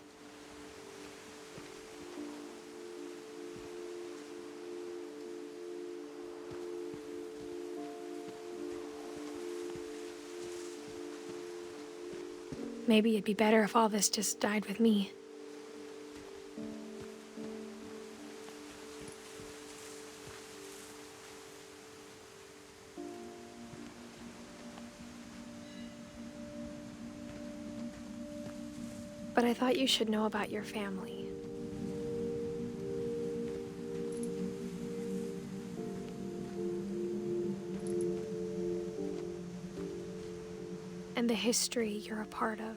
Maybe it'd be better if all this just died with me. But I thought you should know about your family. And the history you're a part of.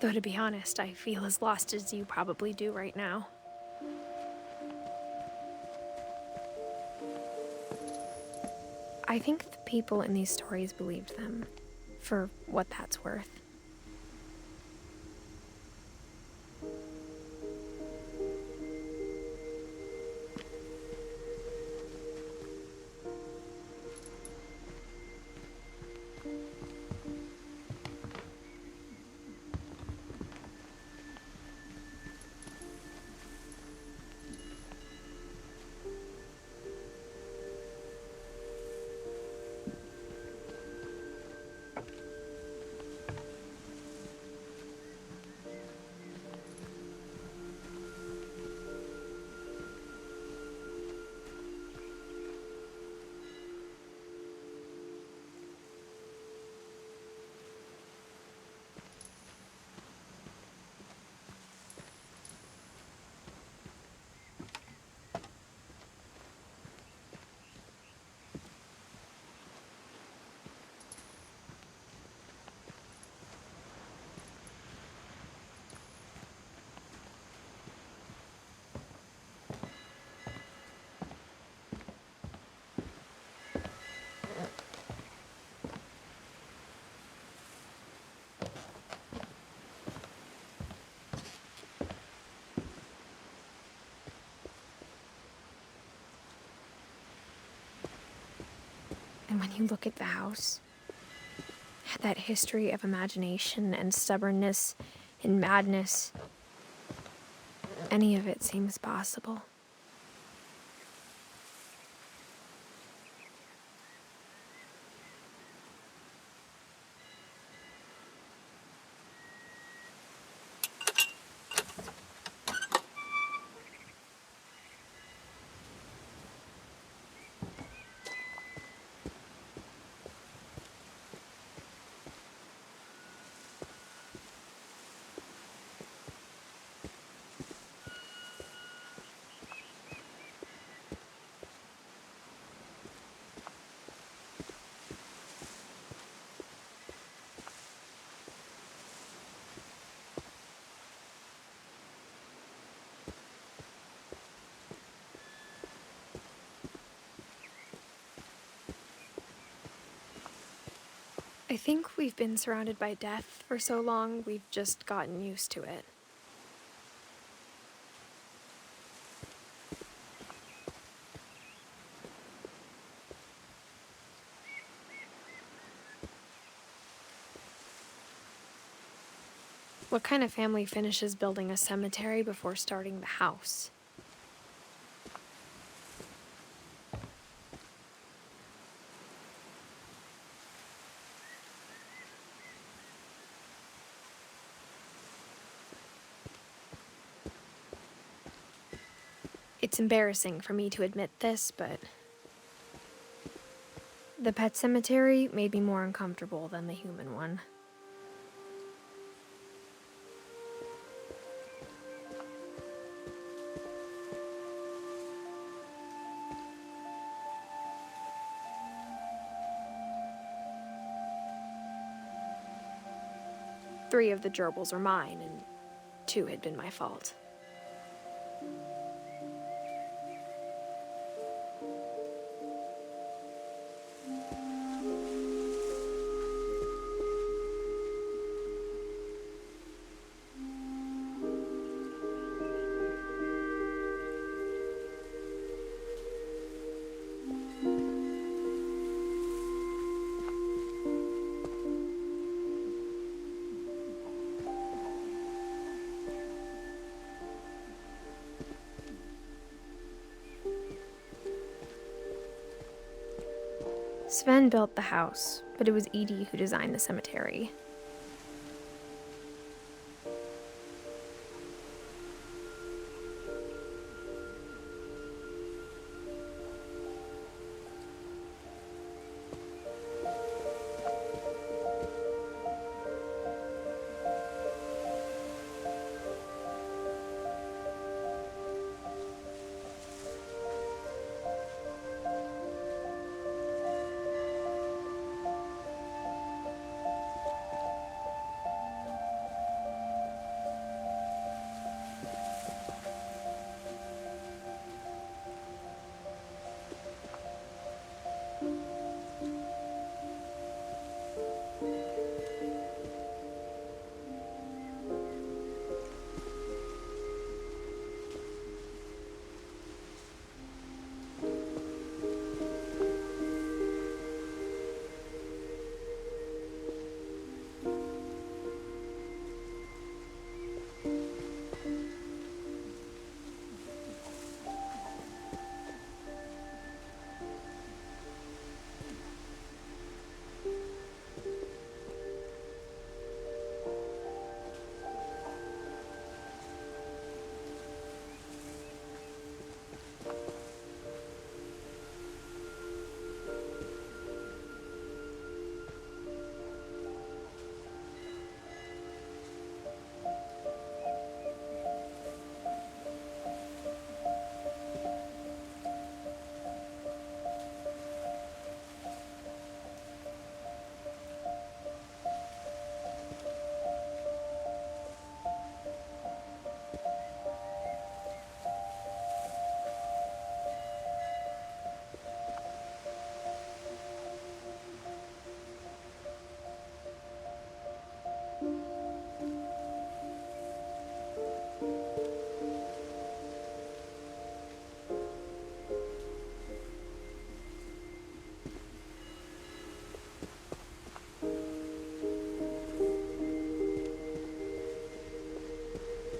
Though to be honest, I feel as lost as you probably do right now. I think the people in these stories believed them, for what that's worth. And when you look at the house, that history of imagination and stubbornness and madness, any of it seems possible. I think we've been surrounded by death for so long, we've just gotten used to it. What kind of family finishes building a cemetery before starting the house? It's embarrassing for me to admit this, but the pet cemetery made me more uncomfortable than the human one. Three of the gerbils were mine, and 2 had been my fault. Sven built the house, but it was Edie who designed the cemetery.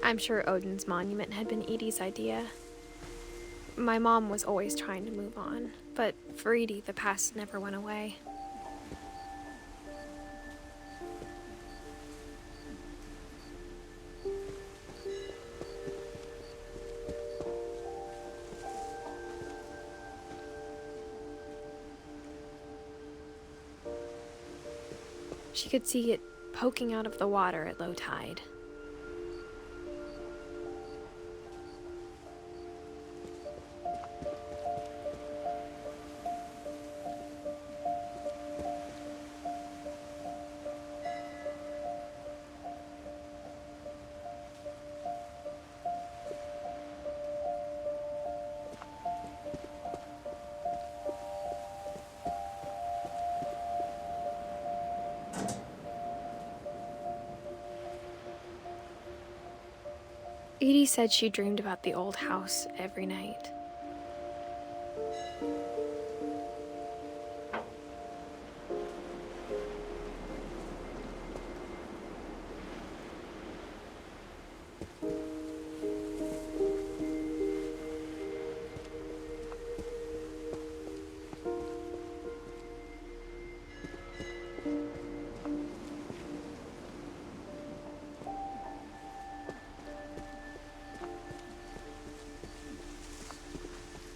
I'm sure Odin's monument had been Edie's idea. My mom was always trying to move on, but for Edie, the past never went away. She could see it poking out of the water at low tide. Edie said she dreamed about the old house every night.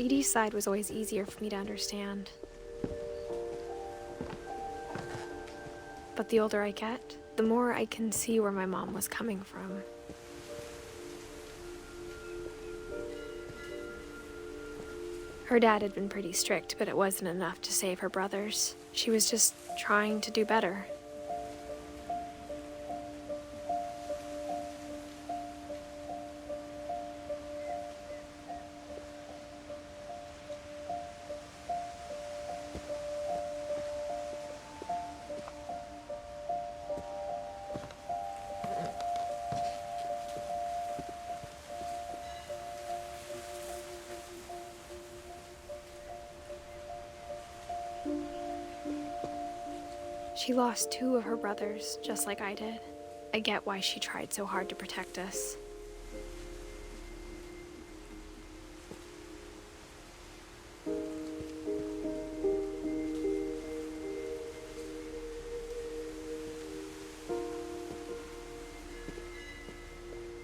Edie's side was always easier for me to understand. But the older I get, the more I can see where my mom was coming from. Her dad had been pretty strict, but it wasn't enough to save her brothers. She was just trying to do better. She lost 2 of her brothers, just like I did. I get why she tried so hard to protect us.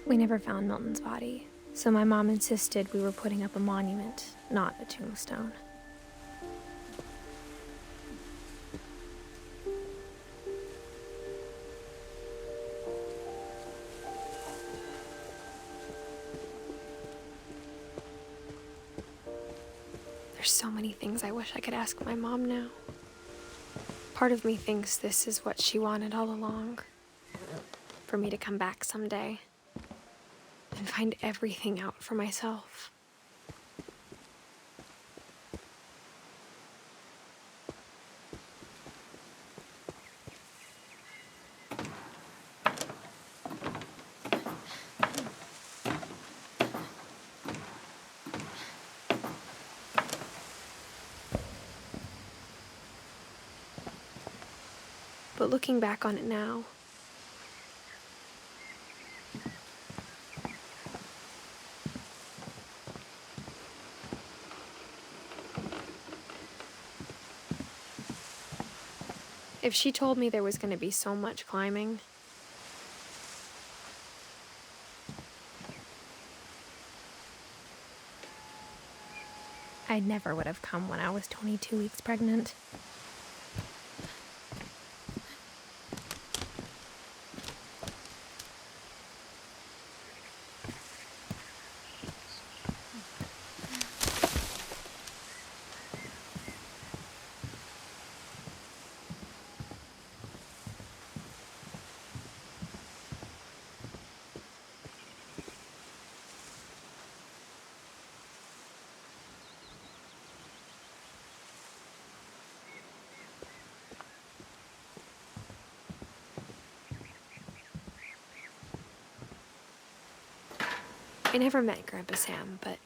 We never found Milton's body, so my mom insisted we were putting up a monument, not a tombstone. There's so many things I wish I could ask my mom now. Part of me thinks this is what she wanted all along. For me to come back someday and find everything out for myself. But looking back on it now, if she told me there was going to be so much climbing, I never would have come when I was 22 weeks pregnant. I never met Grandpa Sam, but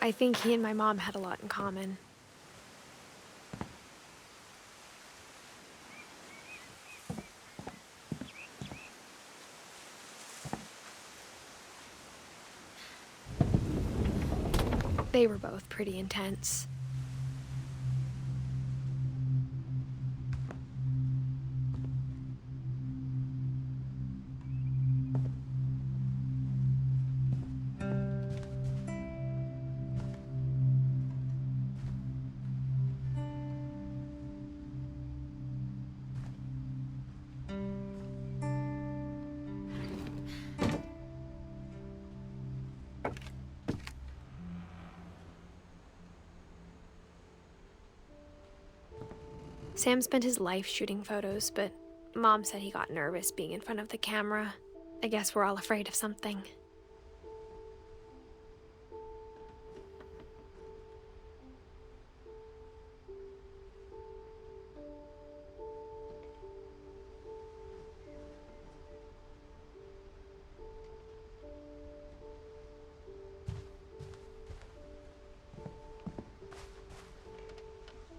I think he and my mom had a lot in common. They were both pretty intense. Sam spent his life shooting photos, but Mom said he got nervous being in front of the camera. I guess we're all afraid of something.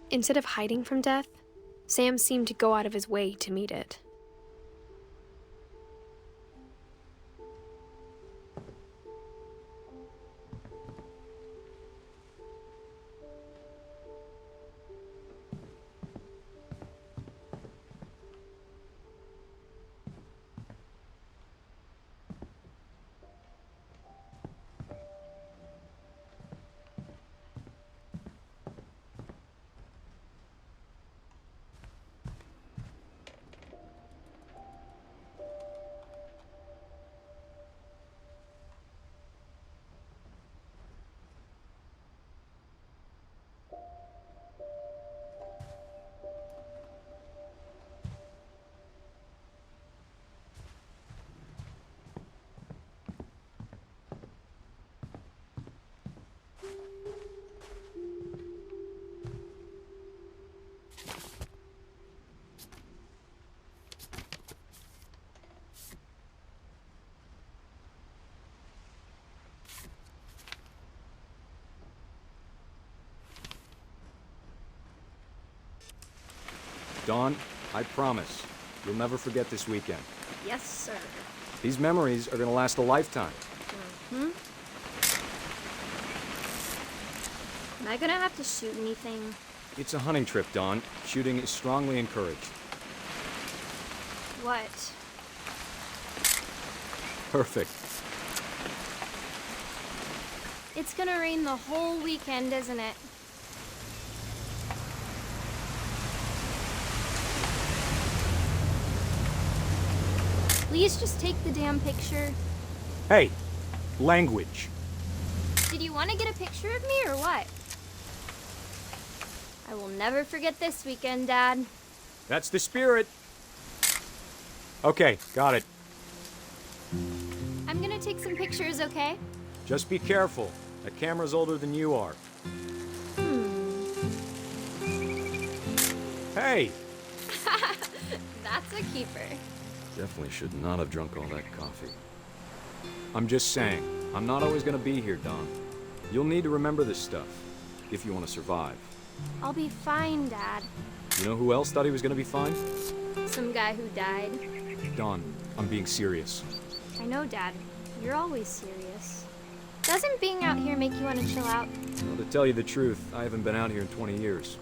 Instead of hiding from death, Sam seemed to go out of his way to meet it. Dawn, I promise, you'll never forget this weekend. Yes, sir. These memories are gonna last a lifetime. Am I gonna have to shoot anything? It's a hunting trip, Dawn. Shooting is strongly encouraged. What? Perfect. It's gonna rain the whole weekend, isn't it? Please just take the damn picture. Hey, language. Did you want to get a picture of me or what? I will never forget this weekend, Dad. That's the spirit. Okay, got it. I'm gonna take some pictures, okay? Just be careful. That camera's older than you are. Hey! That's a keeper. Definitely should not have drunk all that coffee. I'm just saying, I'm not always gonna be here, Don. You'll need to remember this stuff, if you want to survive. I'll be fine, Dad. You know who else thought he was gonna be fine? Some guy who died. Don, I'm being serious. I know, Dad. You're always serious. Doesn't being out here make you want to chill out? Well, to tell you the truth, I haven't been out here in 20 years.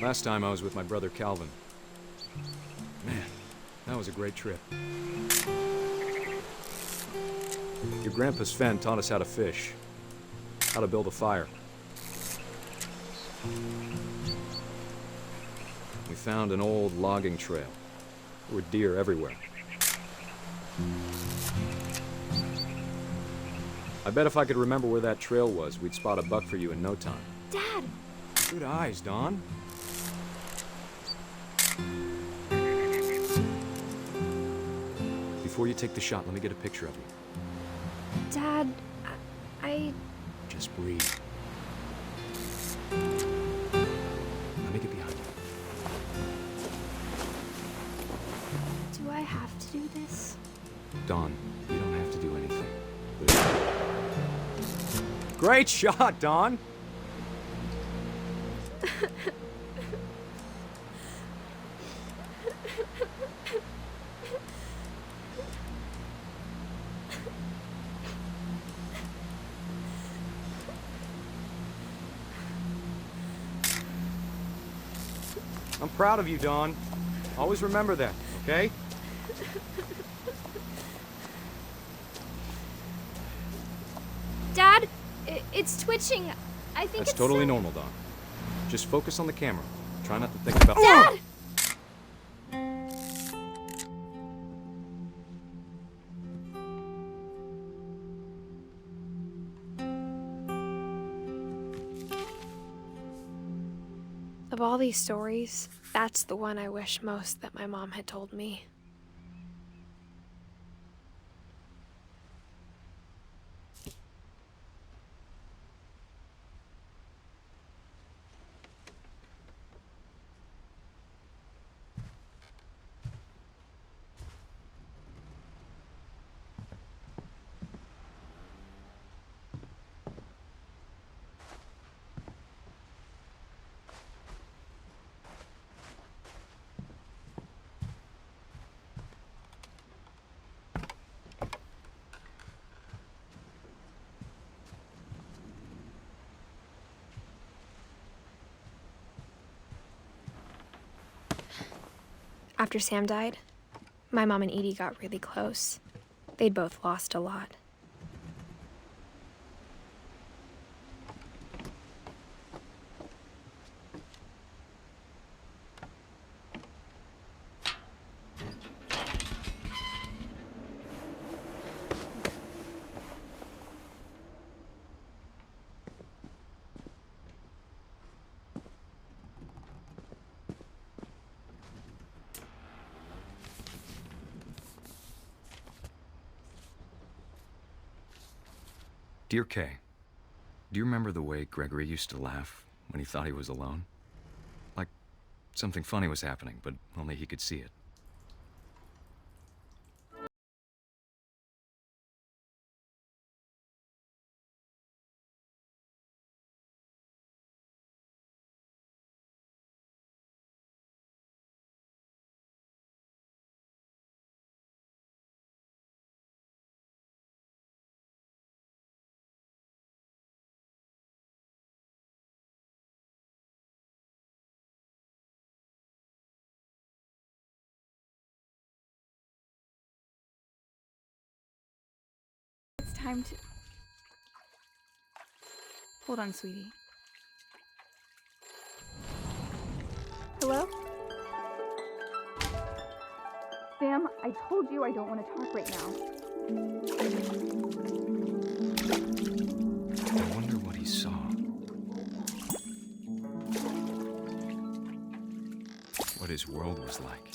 Last time I was with my brother Calvin. Man, that was a great trip. Your grandpa Sven taught us how to fish, how to build a fire. We found an old logging trail. There were deer everywhere. I bet if I could remember where that trail was, we'd spot a buck for you in no time. Dad! Good eyes, Don. Before you take the shot, let me get a picture of you. Dad, I... Just breathe. Let me get behind you. Do I have to do this? Don, you don't have to do anything. Great shot, Don! I'm proud of you, Dawn. Always remember that, okay? Dad, it's twitching. I think That's it's totally some- normal, Dawn. Just focus on the camera. Try not to think about— Dad! Of all these stories, that's the one I wish most that my mom had told me. After Sam died, my mom and Edie got really close. They'd both lost a lot. Dear Kay, do you remember the way Gregory used to laugh when he thought he was alone? Like something funny was happening, but only he could see it. time to... Hold on, sweetie. Hello? Sam, I told you I don't want to talk right now. I wonder what he saw. What his world was like.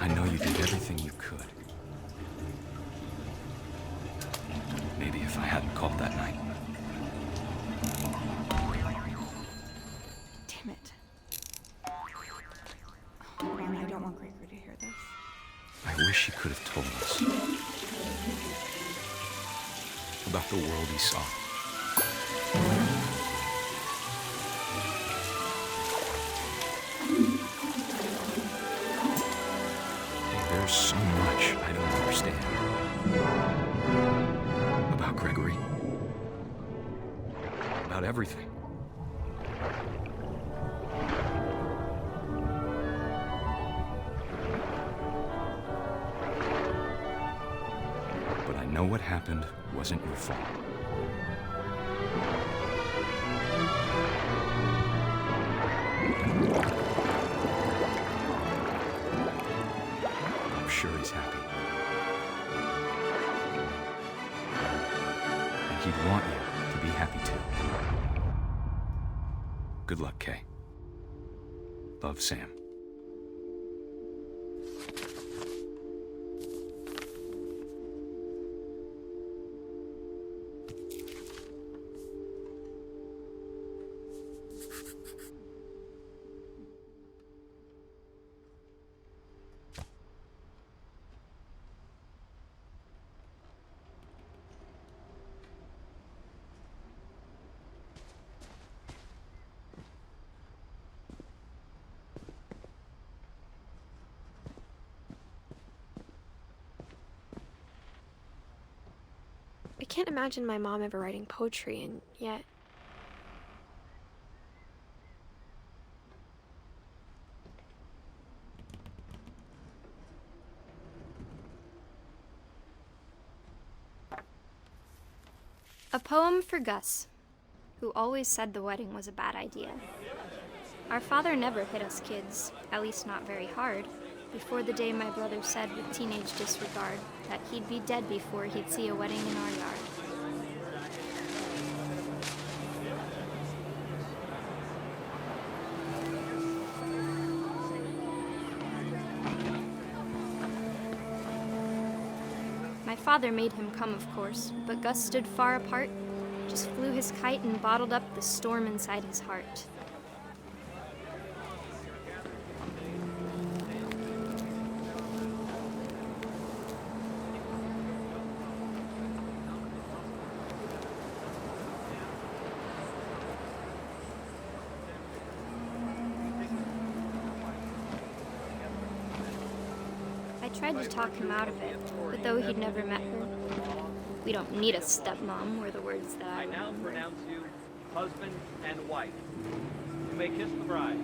I know you did everything you could. Maybe if I hadn't called that night. Damn it. Oh, man, I don't want Gregory to hear this. I wish he could have told us about the world he saw. There's so much I don't understand about Gregory, about everything. But I know what happened wasn't your fault. I'm sure he's happy. And he'd want you to be happy too. Good luck, Kay. Love, Sam. I can't imagine my mom ever writing poetry, and yet... A poem for Gus, who always said the wedding was a bad idea. Our father never hit us kids, at least not very hard, before the day my brother said with teenage disregard that he'd be dead before he'd see a wedding in our yard. My father made him come, of course, but Gus stood far apart, just flew his kite and bottled up the storm inside his heart. I tried to talk him out of it, but though he'd never met her, "We don't need a stepmom," were the words that I now remember. pronounce you husband and wife. You may kiss the bride.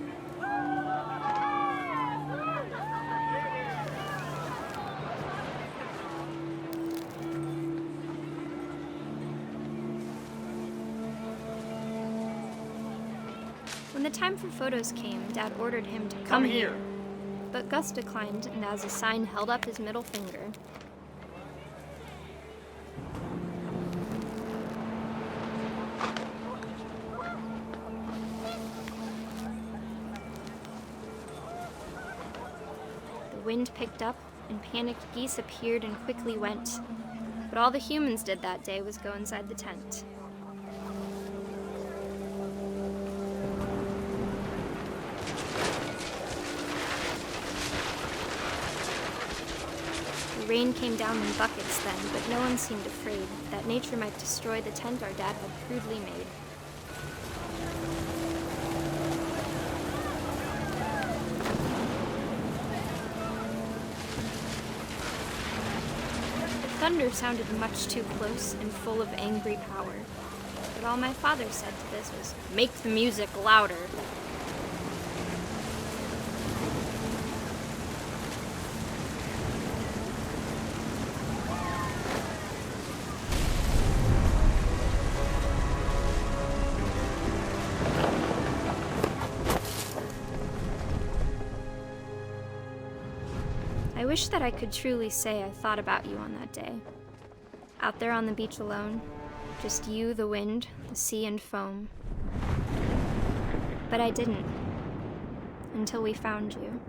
When the time for photos came, Dad ordered him to come here. But Gus declined, and as a sign held up his middle finger. The wind picked up, and panicked geese appeared and quickly went. But all the humans did that day was go inside the tent. The rain came down in buckets then, but no one seemed afraid that nature might destroy the tent our dad had crudely made. The thunder sounded much too close and full of angry power, but all my father said to this was, "Make the music louder." I wish that I could truly say I thought about you on that day. Out there on the beach alone, just you, the wind, the sea, and foam. But I didn't, until we found you.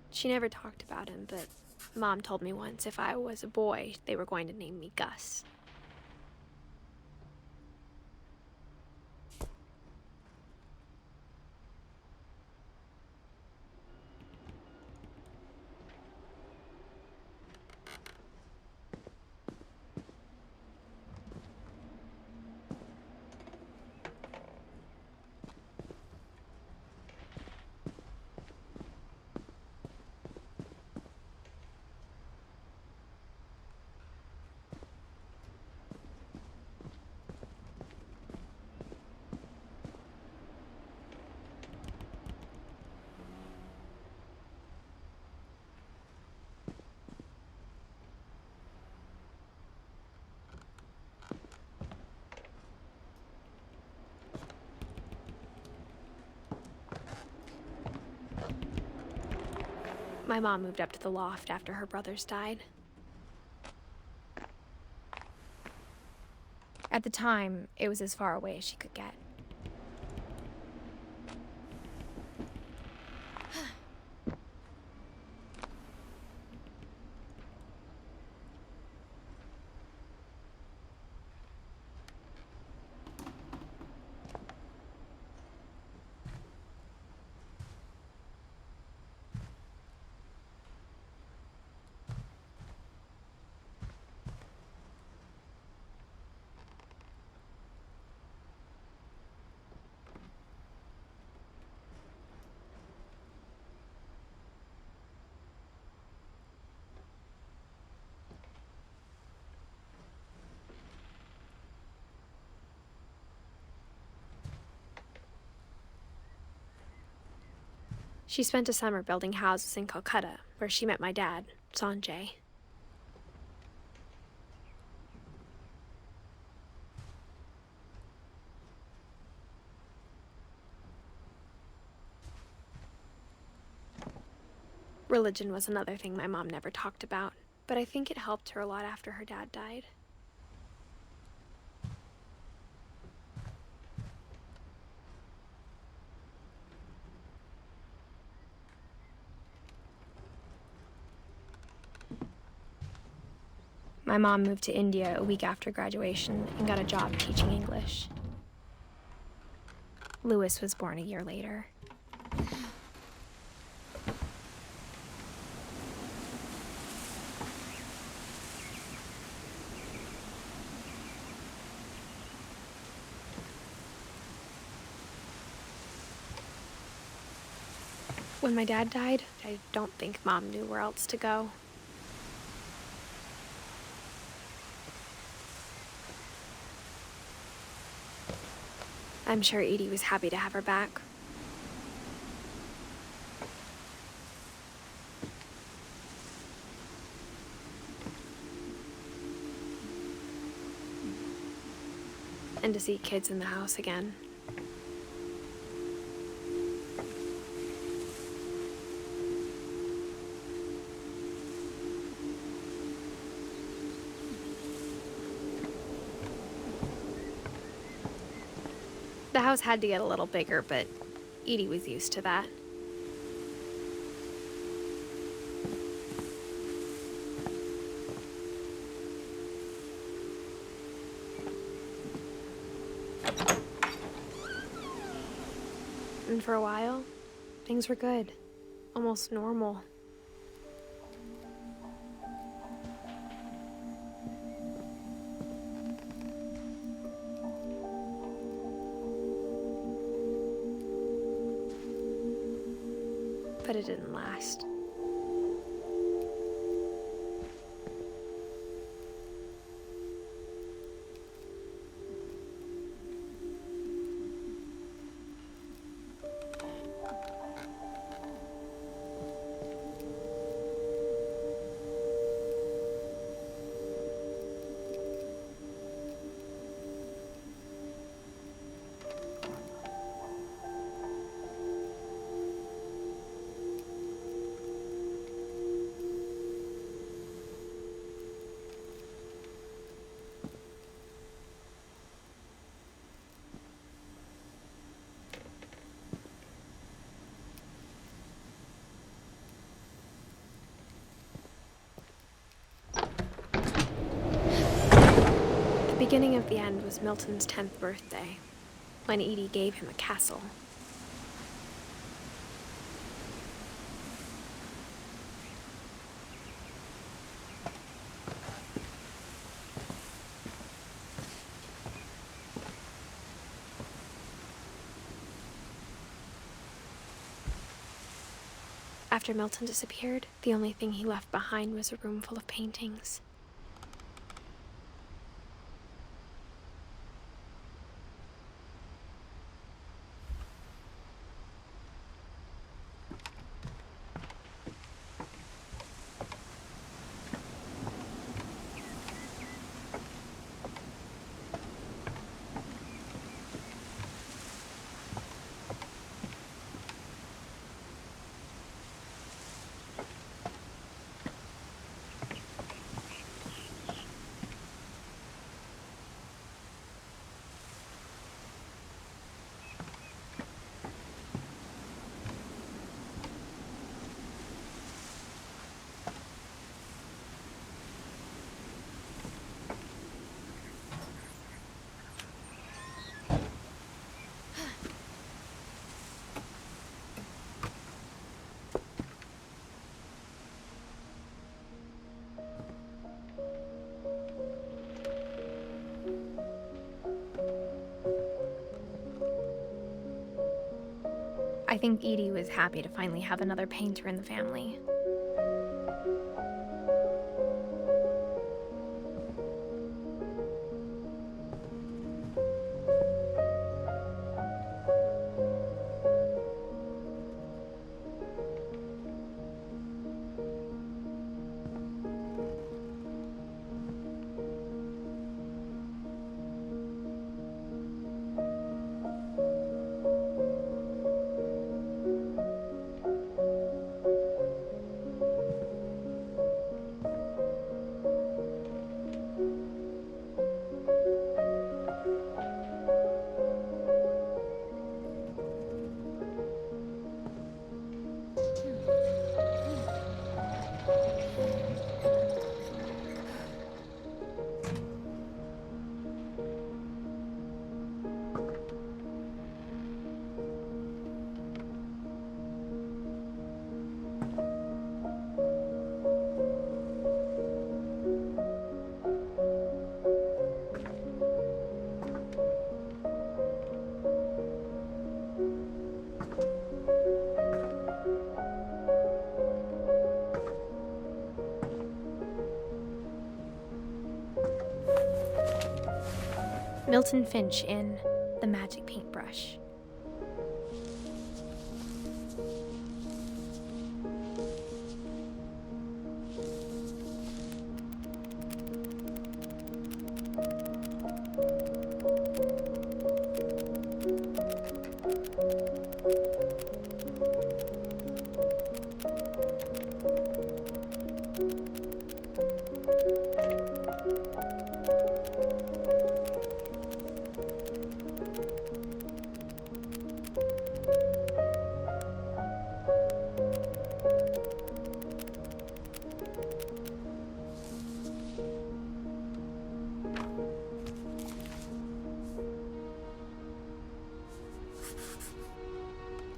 She never talked about him, but Mom told me once if I was a boy, they were going to name me Gus. My mom moved up to the loft after her brothers died. At the time, it was as far away as she could get. She spent a summer building houses in Calcutta, where she met my dad, Sanjay. Religion was another thing my mom never talked about, but I think it helped her a lot after her dad died. My mom moved to India a week after graduation and got a job teaching English. Louis was born a year later. When my dad died, I don't think Mom knew where else to go. I'm sure Edie was happy to have her back. And to see kids in the house again. The house had to get a little bigger, but Edie was used to that. And for a while, things were good. Almost normal. But it didn't last. The beginning of the end was Milton's 10th birthday, when Edie gave him a castle. After Milton disappeared, the only thing he left behind was a room full of paintings. I think Edie was happy to finally have another painter in the family. Milton Finch in The Magic Paintbrush.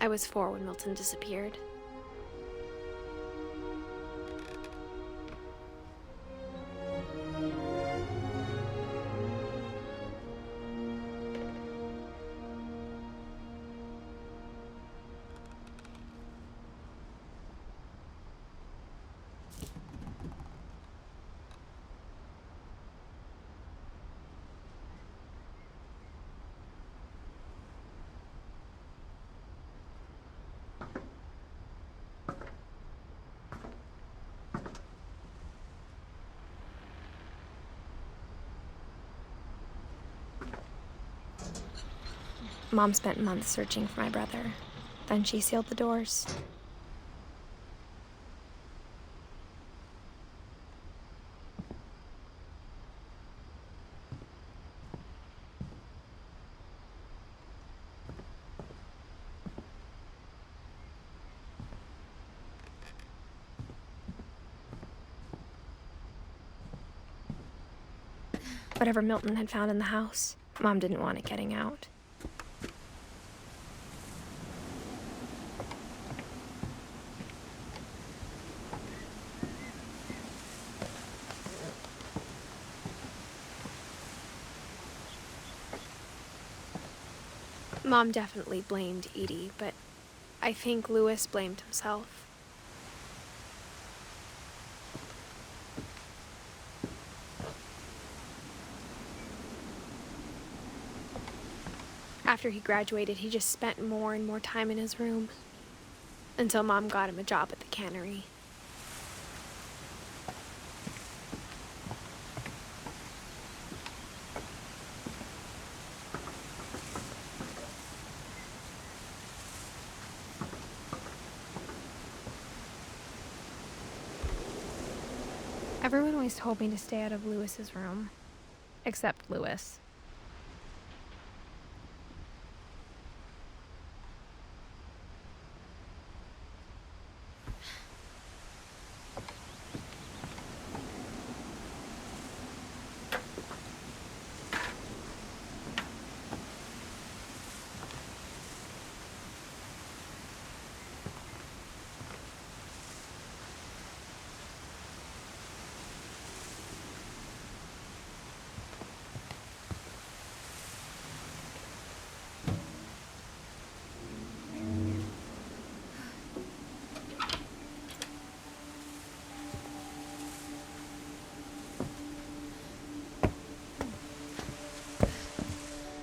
I was 4 when Milton disappeared. Mom spent months searching for my brother. Then she sealed the doors. Whatever Milton had found in the house, Mom didn't want it getting out. Mom definitely blamed Edie, but I think Louis blamed himself. After he graduated, he just spent more and more time in his room, until Mom got him a job at the cannery. Everyone always told me to stay out of Louis's room, except Louis.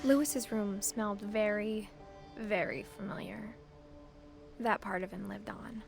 Louis's room smelled very, very familiar. That part of him lived on.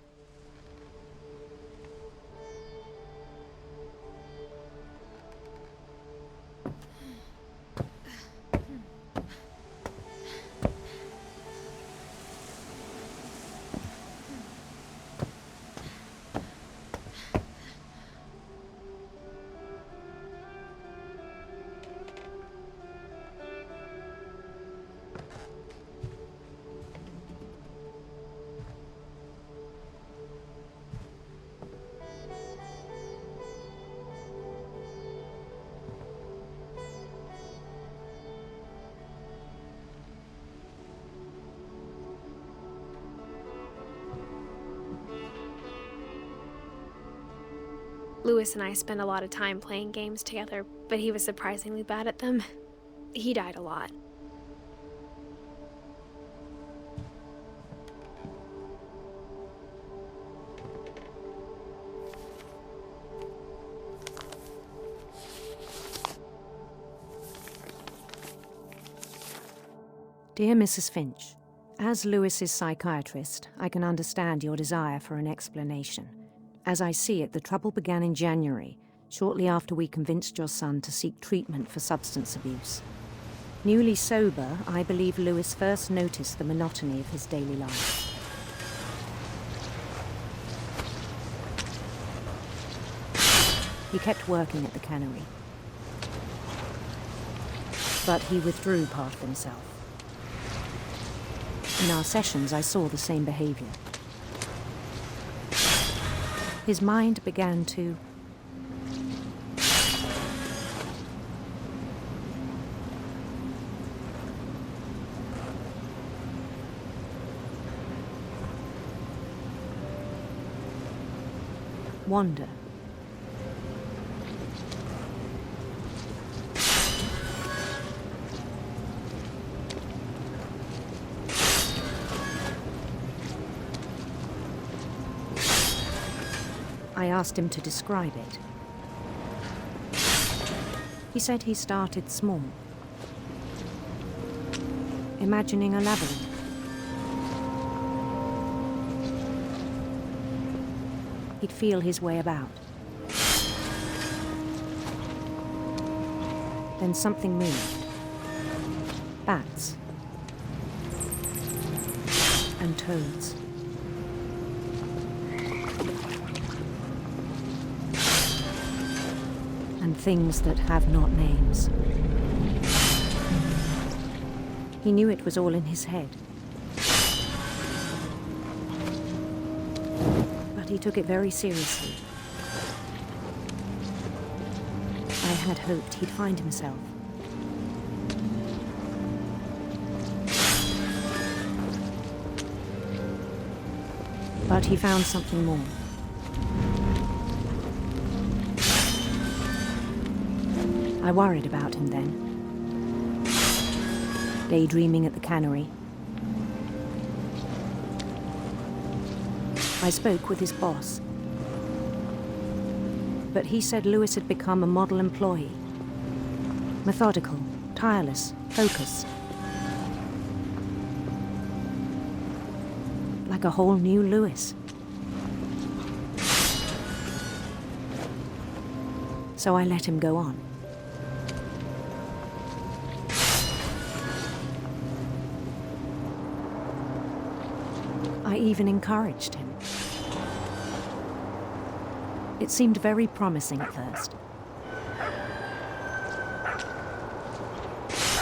Louis and I spent a lot of time playing games together, but he was surprisingly bad at them. He died a lot. Dear Mrs. Finch, as Lewis's psychiatrist, I can understand your desire for an explanation. As I see it, the trouble began in January, shortly after we convinced your son to seek treatment for substance abuse. Newly sober, I believe Lewis first noticed the monotony of his daily life. He kept working at the cannery, but he withdrew part of himself. In our sessions, I saw the same behavior. His mind began to wander. I asked him to describe it. He said he started small, imagining a labyrinth. He'd feel his way about. Then something moved. Bats. And toads. And things that have not names. He knew it was all in his head. He took it very seriously. I had hoped he'd find himself. But he found something more. I worried about him then. Daydreaming at the cannery. I spoke with his boss, but he said Lewis had become a model employee. Methodical, tireless, focused. Like a whole new Lewis. So I let him go on. I even encouraged him. It seemed very promising at first.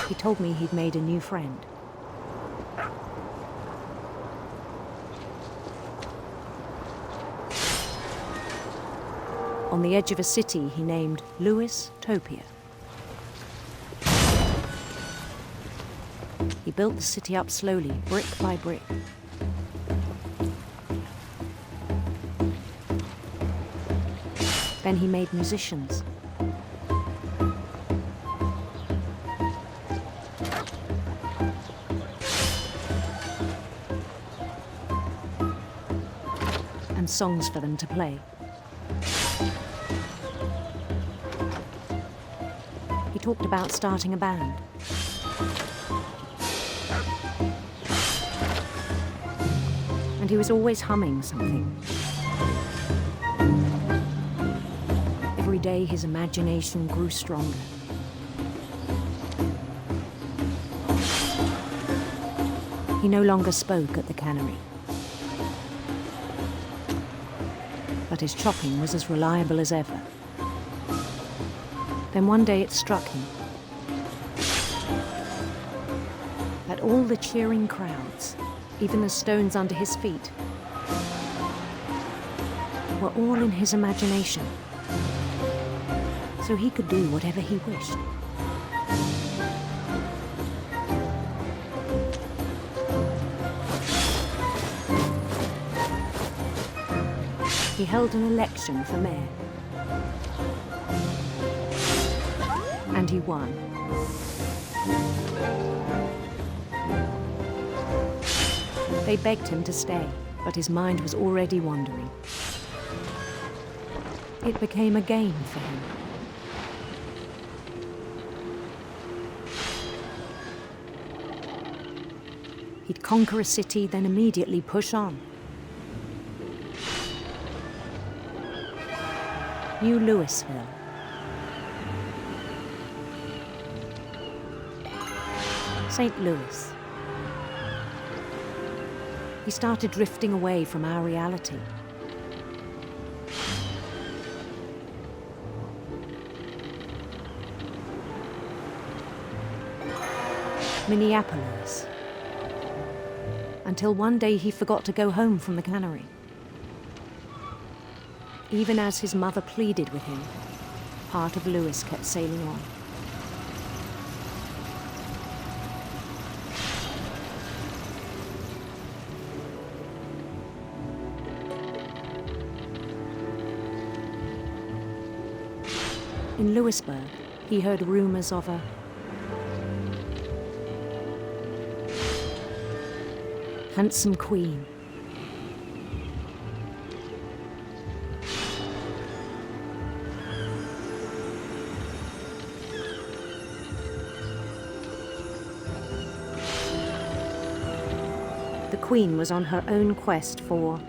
He told me he'd made a new friend. On the edge of a city he named Lewis Topia. He built the city up slowly, brick by brick. Then he made musicians. And songs for them to play. He talked about starting a band. And he was always humming something. Every day his imagination grew stronger. He no longer spoke at the cannery. But his chopping was as reliable as ever. Then one day it struck him that all the cheering crowds, even the stones under his feet, were all in his imagination. So he could do whatever he wished. He held an election for mayor. And he won. They begged him to stay, but his mind was already wandering. It became a game for him. He'd conquer a city, then immediately push on. New Louisville. St. Louis. He started drifting away from our reality. Minneapolis. Until one day he forgot to go home from the cannery. Even as his mother pleaded with him, part of Louis kept sailing on. In Louisburg, he heard rumors of a handsome queen. The queen was on her own quest for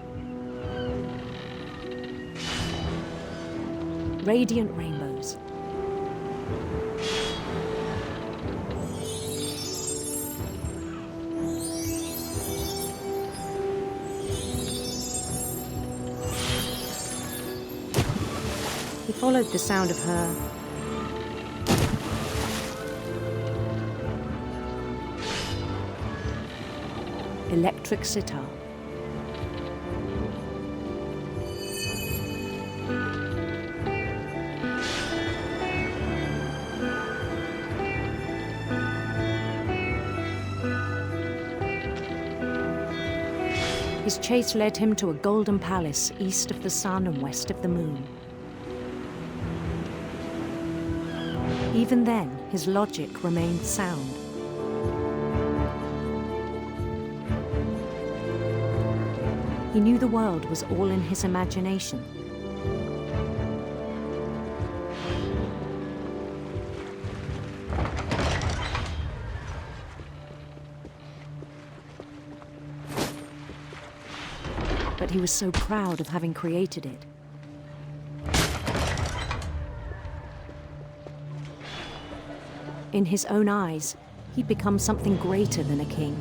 radiant rainbows. He followed the sound of her electric sitar. His chase led him to a golden palace east of the sun and west of the moon. Even then, his logic remained sound. He knew the world was all in his imagination. But he was so proud of having created it. In his own eyes, he'd become something greater than a king.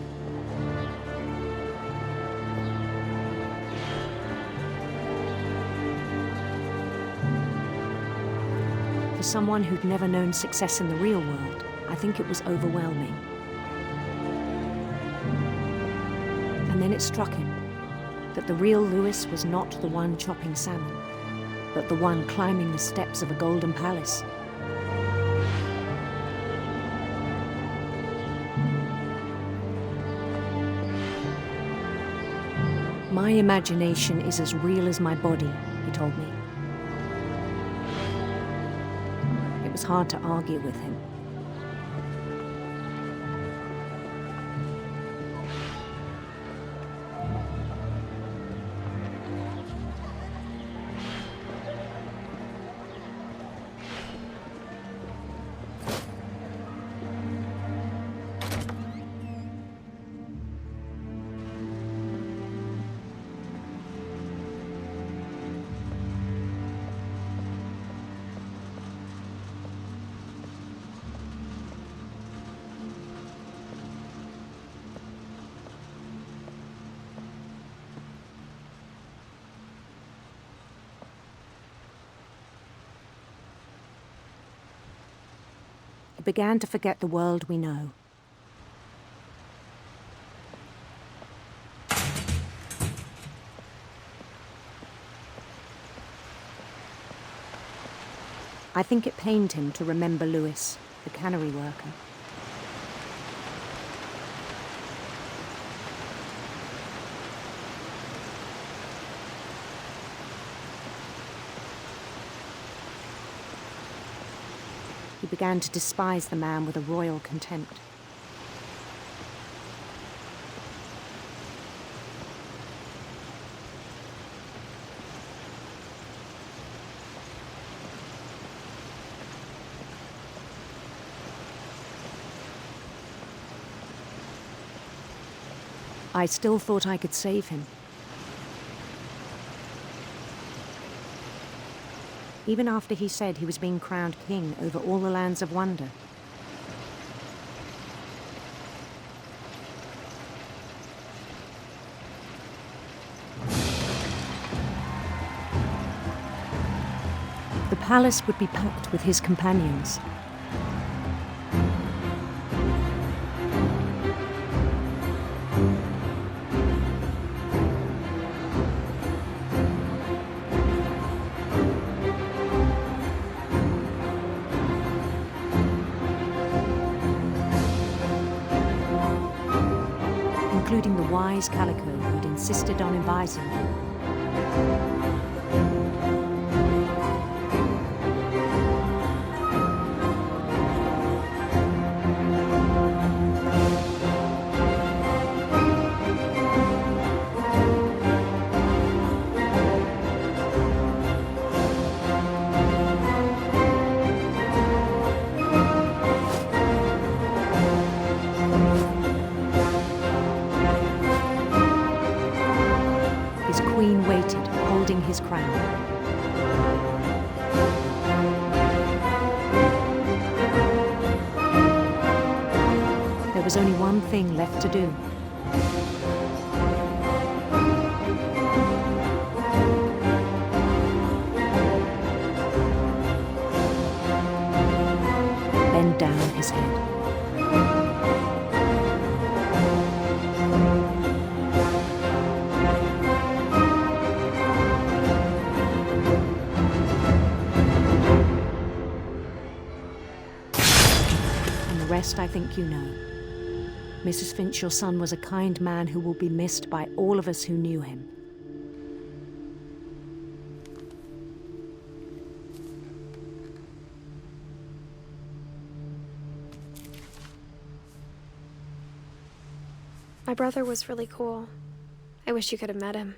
For someone who'd never known success in the real world, I think it was overwhelming. And then it struck him that the real Louis was not the one chopping salmon, but the one climbing the steps of a golden palace. My imagination is as real as my body, he told me. It was hard to argue with him. Began to forget the world we know. I think it pained him to remember Louis, the cannery worker. He began to despise the man with a royal contempt. I still thought I could save him. Even after he said he was being crowned king over all the lands of wonder. The palace would be packed with his companions. Including the wise Calico who'd insisted on advising him. His crown. There was only one thing left to do. Bend down his head. Rest I think you know. Mrs. Finch, your son was a kind man who will be missed by all of us who knew him. My brother was really cool. I wish you could have met him.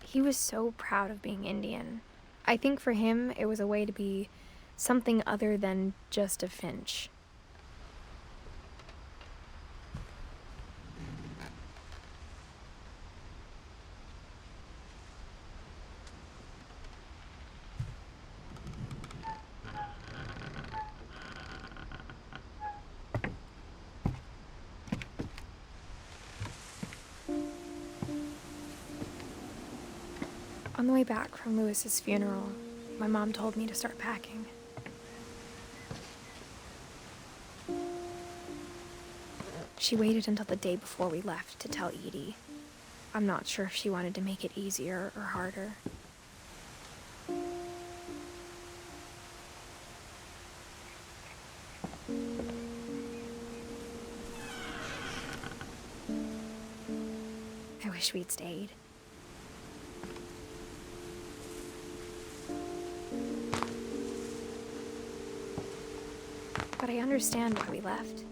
He was so proud of being Indian. I think for him, it was a way to be something other than just a Finch. On the way back from Lewis's funeral, my mom told me to start packing. She waited until the day before we left to tell Edie. I'm not sure if she wanted to make it easier or harder. I wish we'd stayed. But I understand why we left.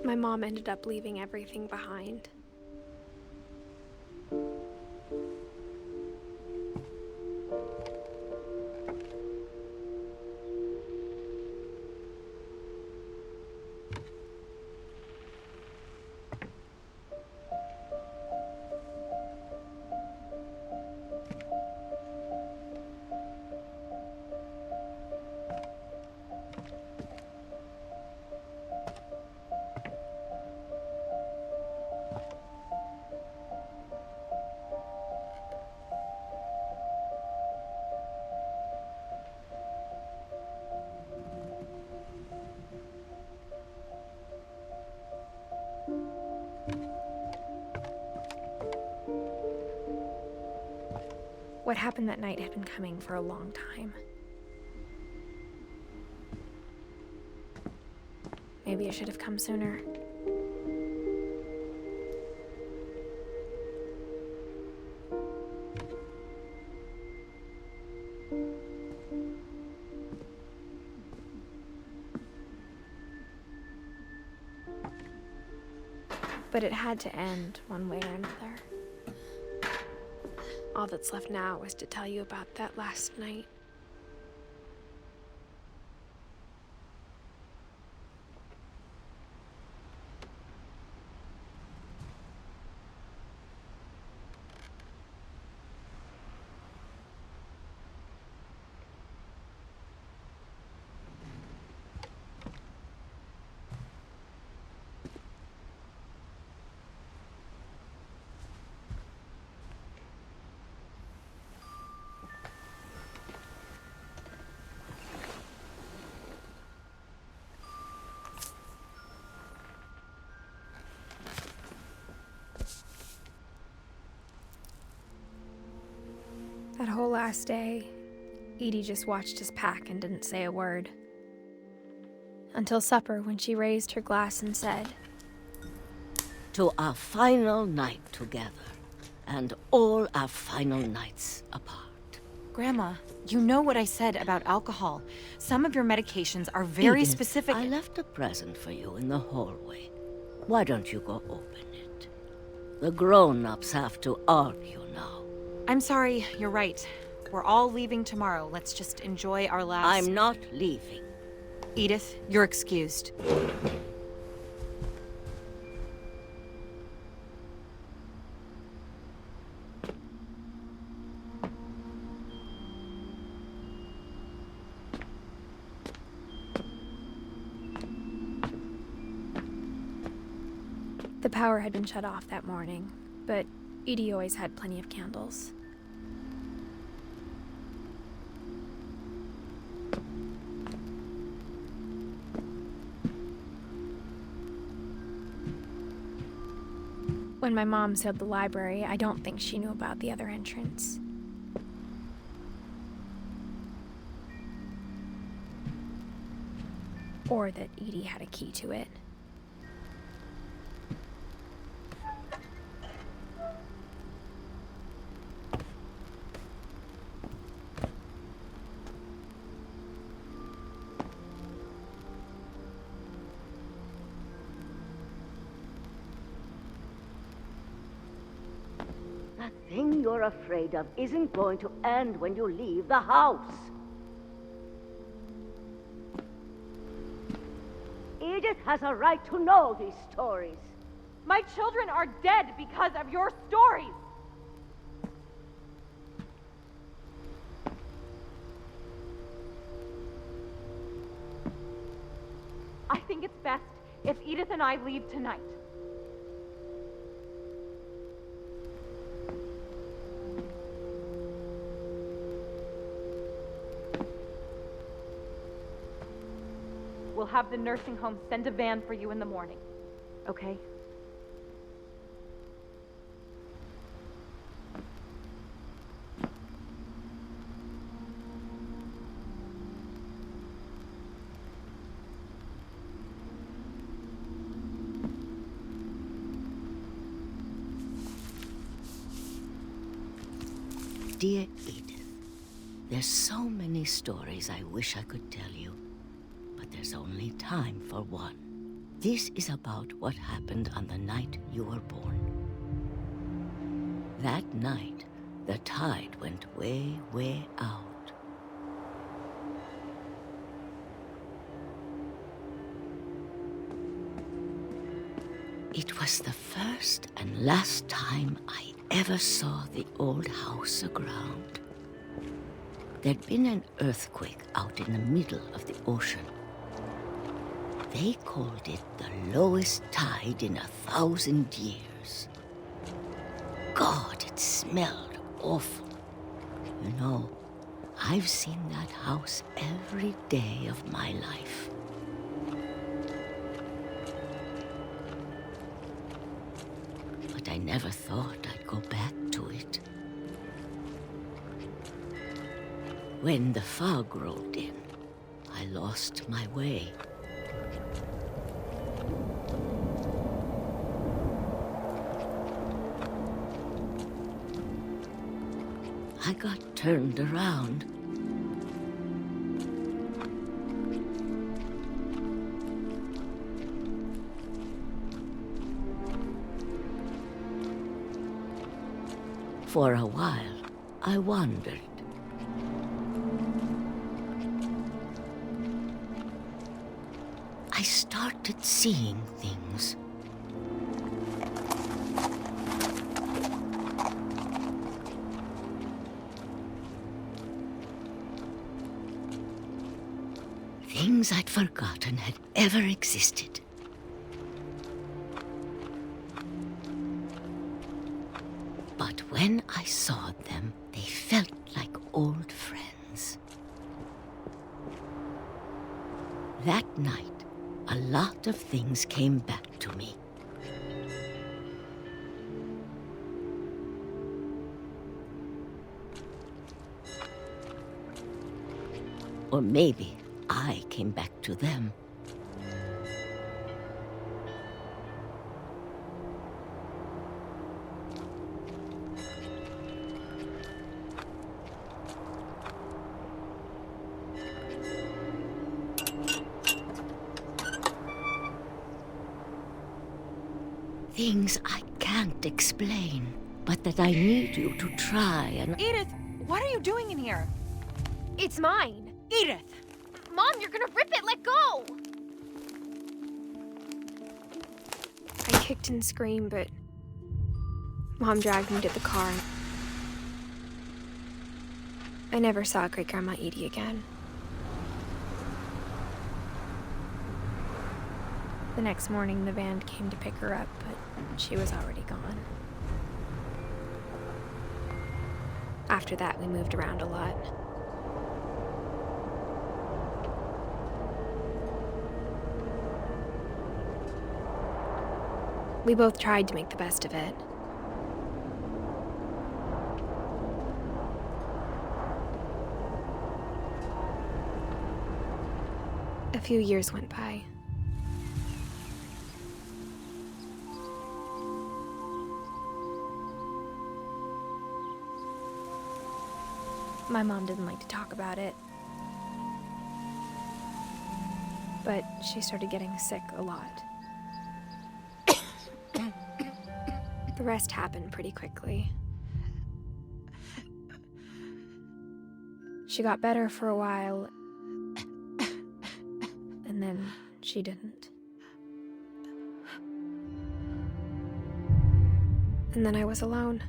My mom ended up leaving everything behind. What happened that night had been coming for a long time. Maybe it should have come sooner. But it had to end one way or another. All that's left now is to tell you about that last night. That whole last day, Edie just watched us pack and didn't say a word. Until supper, when she raised her glass and said, "To our final night together, and all our final nights apart." Grandma, you know what I said about alcohol. Some of your medications are very Edith, specific. I left a present for you in the hallway. Why don't you go open it? The grown-ups have to argue now. I'm sorry, you're right. We're all leaving tomorrow. Let's just enjoy our last... I'm not leaving. Edith, you're excused. The power had been shut off that morning, but Edie always had plenty of candles. When my mom sealed the library, I don't think she knew about the other entrance. Or that Edie had a key to it. That thing you're afraid of isn't going to end when you leave the house. Edith has a right to know these stories. My children are dead because of your stories! I think it's best if Edith and I leave tonight. We'll have the nursing home send a van for you in the morning, okay? Dear Edith, there's so many stories I wish I could tell you, but there's only time for one. This is about what happened on the night you were born. That night, the tide went way, way out. It was the first and last time I ever saw the old house aground. There'd been an earthquake out in the middle of the ocean. They called it the lowest tide in 1,000 years. God, it smelled awful. You know, I've seen that house every day of my life. But I never thought I'd go back to it. when the fog rolled in, I lost my way. I got turned around. For a while, I wandered. I started seeing things. Things I'd forgotten had ever existed. But when I saw them, they felt like old friends. That night, a lot of things came back to me. Or maybe I came back to them. Things I can't explain, but that I need you to try and... Edith, what are you doing in here? It's mine. Edith! Mom, you're gonna rip it! Let go! I kicked and screamed, but Mom dragged me to the car. I never saw Great-Grandma Edie again. The next morning, the band came to pick her up, but she was already gone. After that, we moved around a lot. We both tried to make the best of it. A few years went by. My mom didn't like to talk about it, but she started getting sick a lot. The rest happened pretty quickly. She got better for a while, and then she didn't. And then I was alone.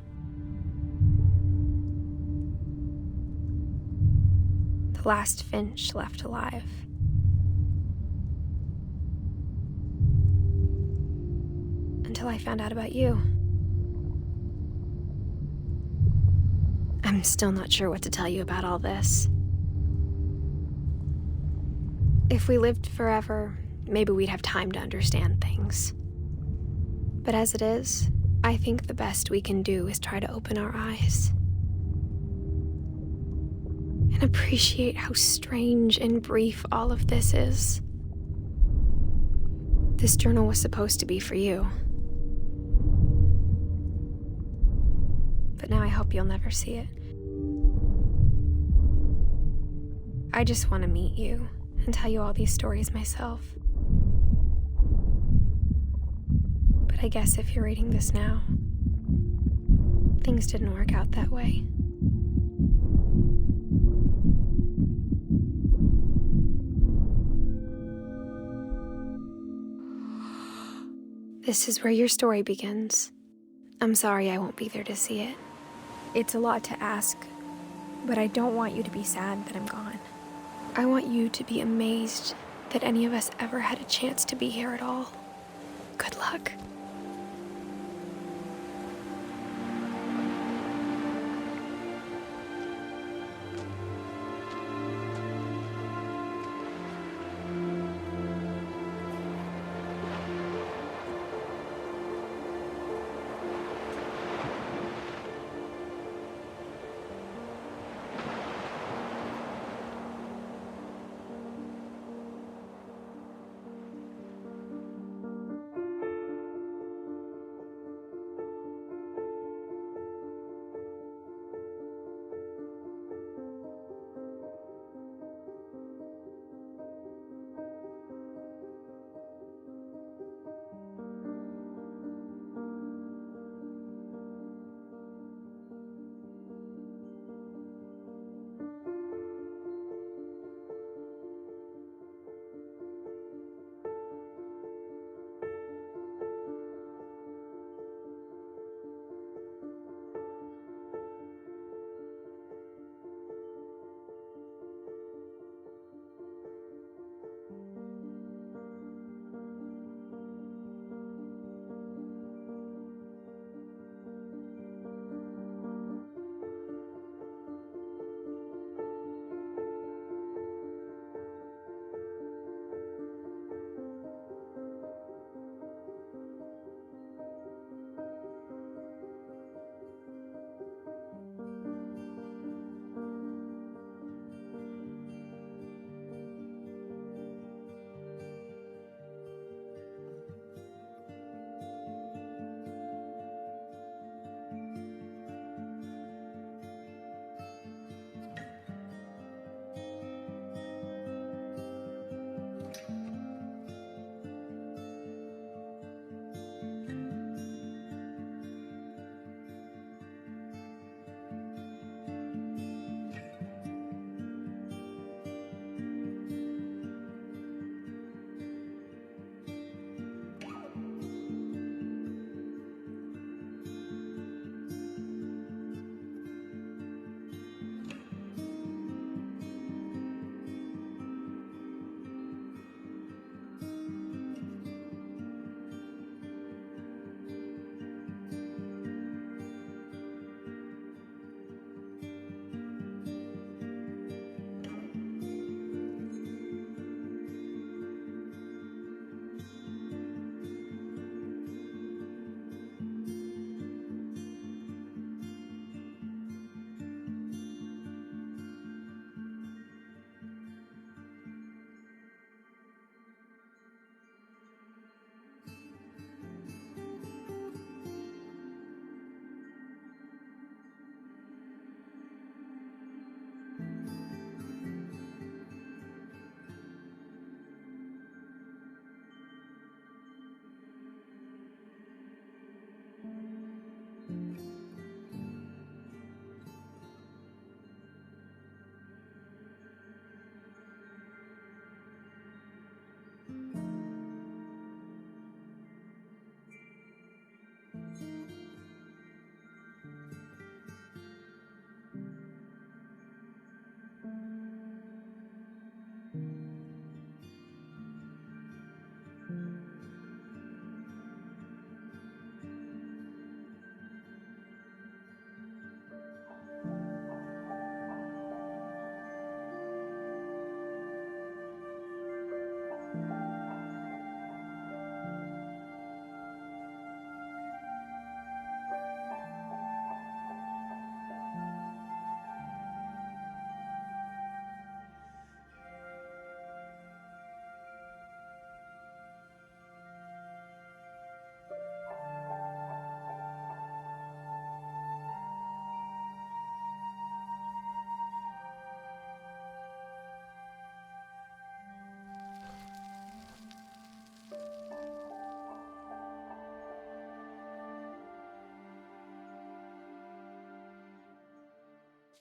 The last Finch left alive. Until I found out about you. I'm still not sure what to tell you about all this. If we lived forever, maybe we'd have time to understand things. But as it is, I think the best we can do is try to open our eyes. And appreciate how strange and brief all of this is. This journal was supposed to be for you. But now I hope you'll never see it. I just want to meet you and tell you all these stories myself. But I guess if you're reading this now, things didn't work out that way. This is where your story begins. I'm sorry I won't be there to see it. It's a lot to ask, but I don't want you to be sad that I'm gone. I want you to be amazed that any of us ever had a chance to be here at all. Good luck.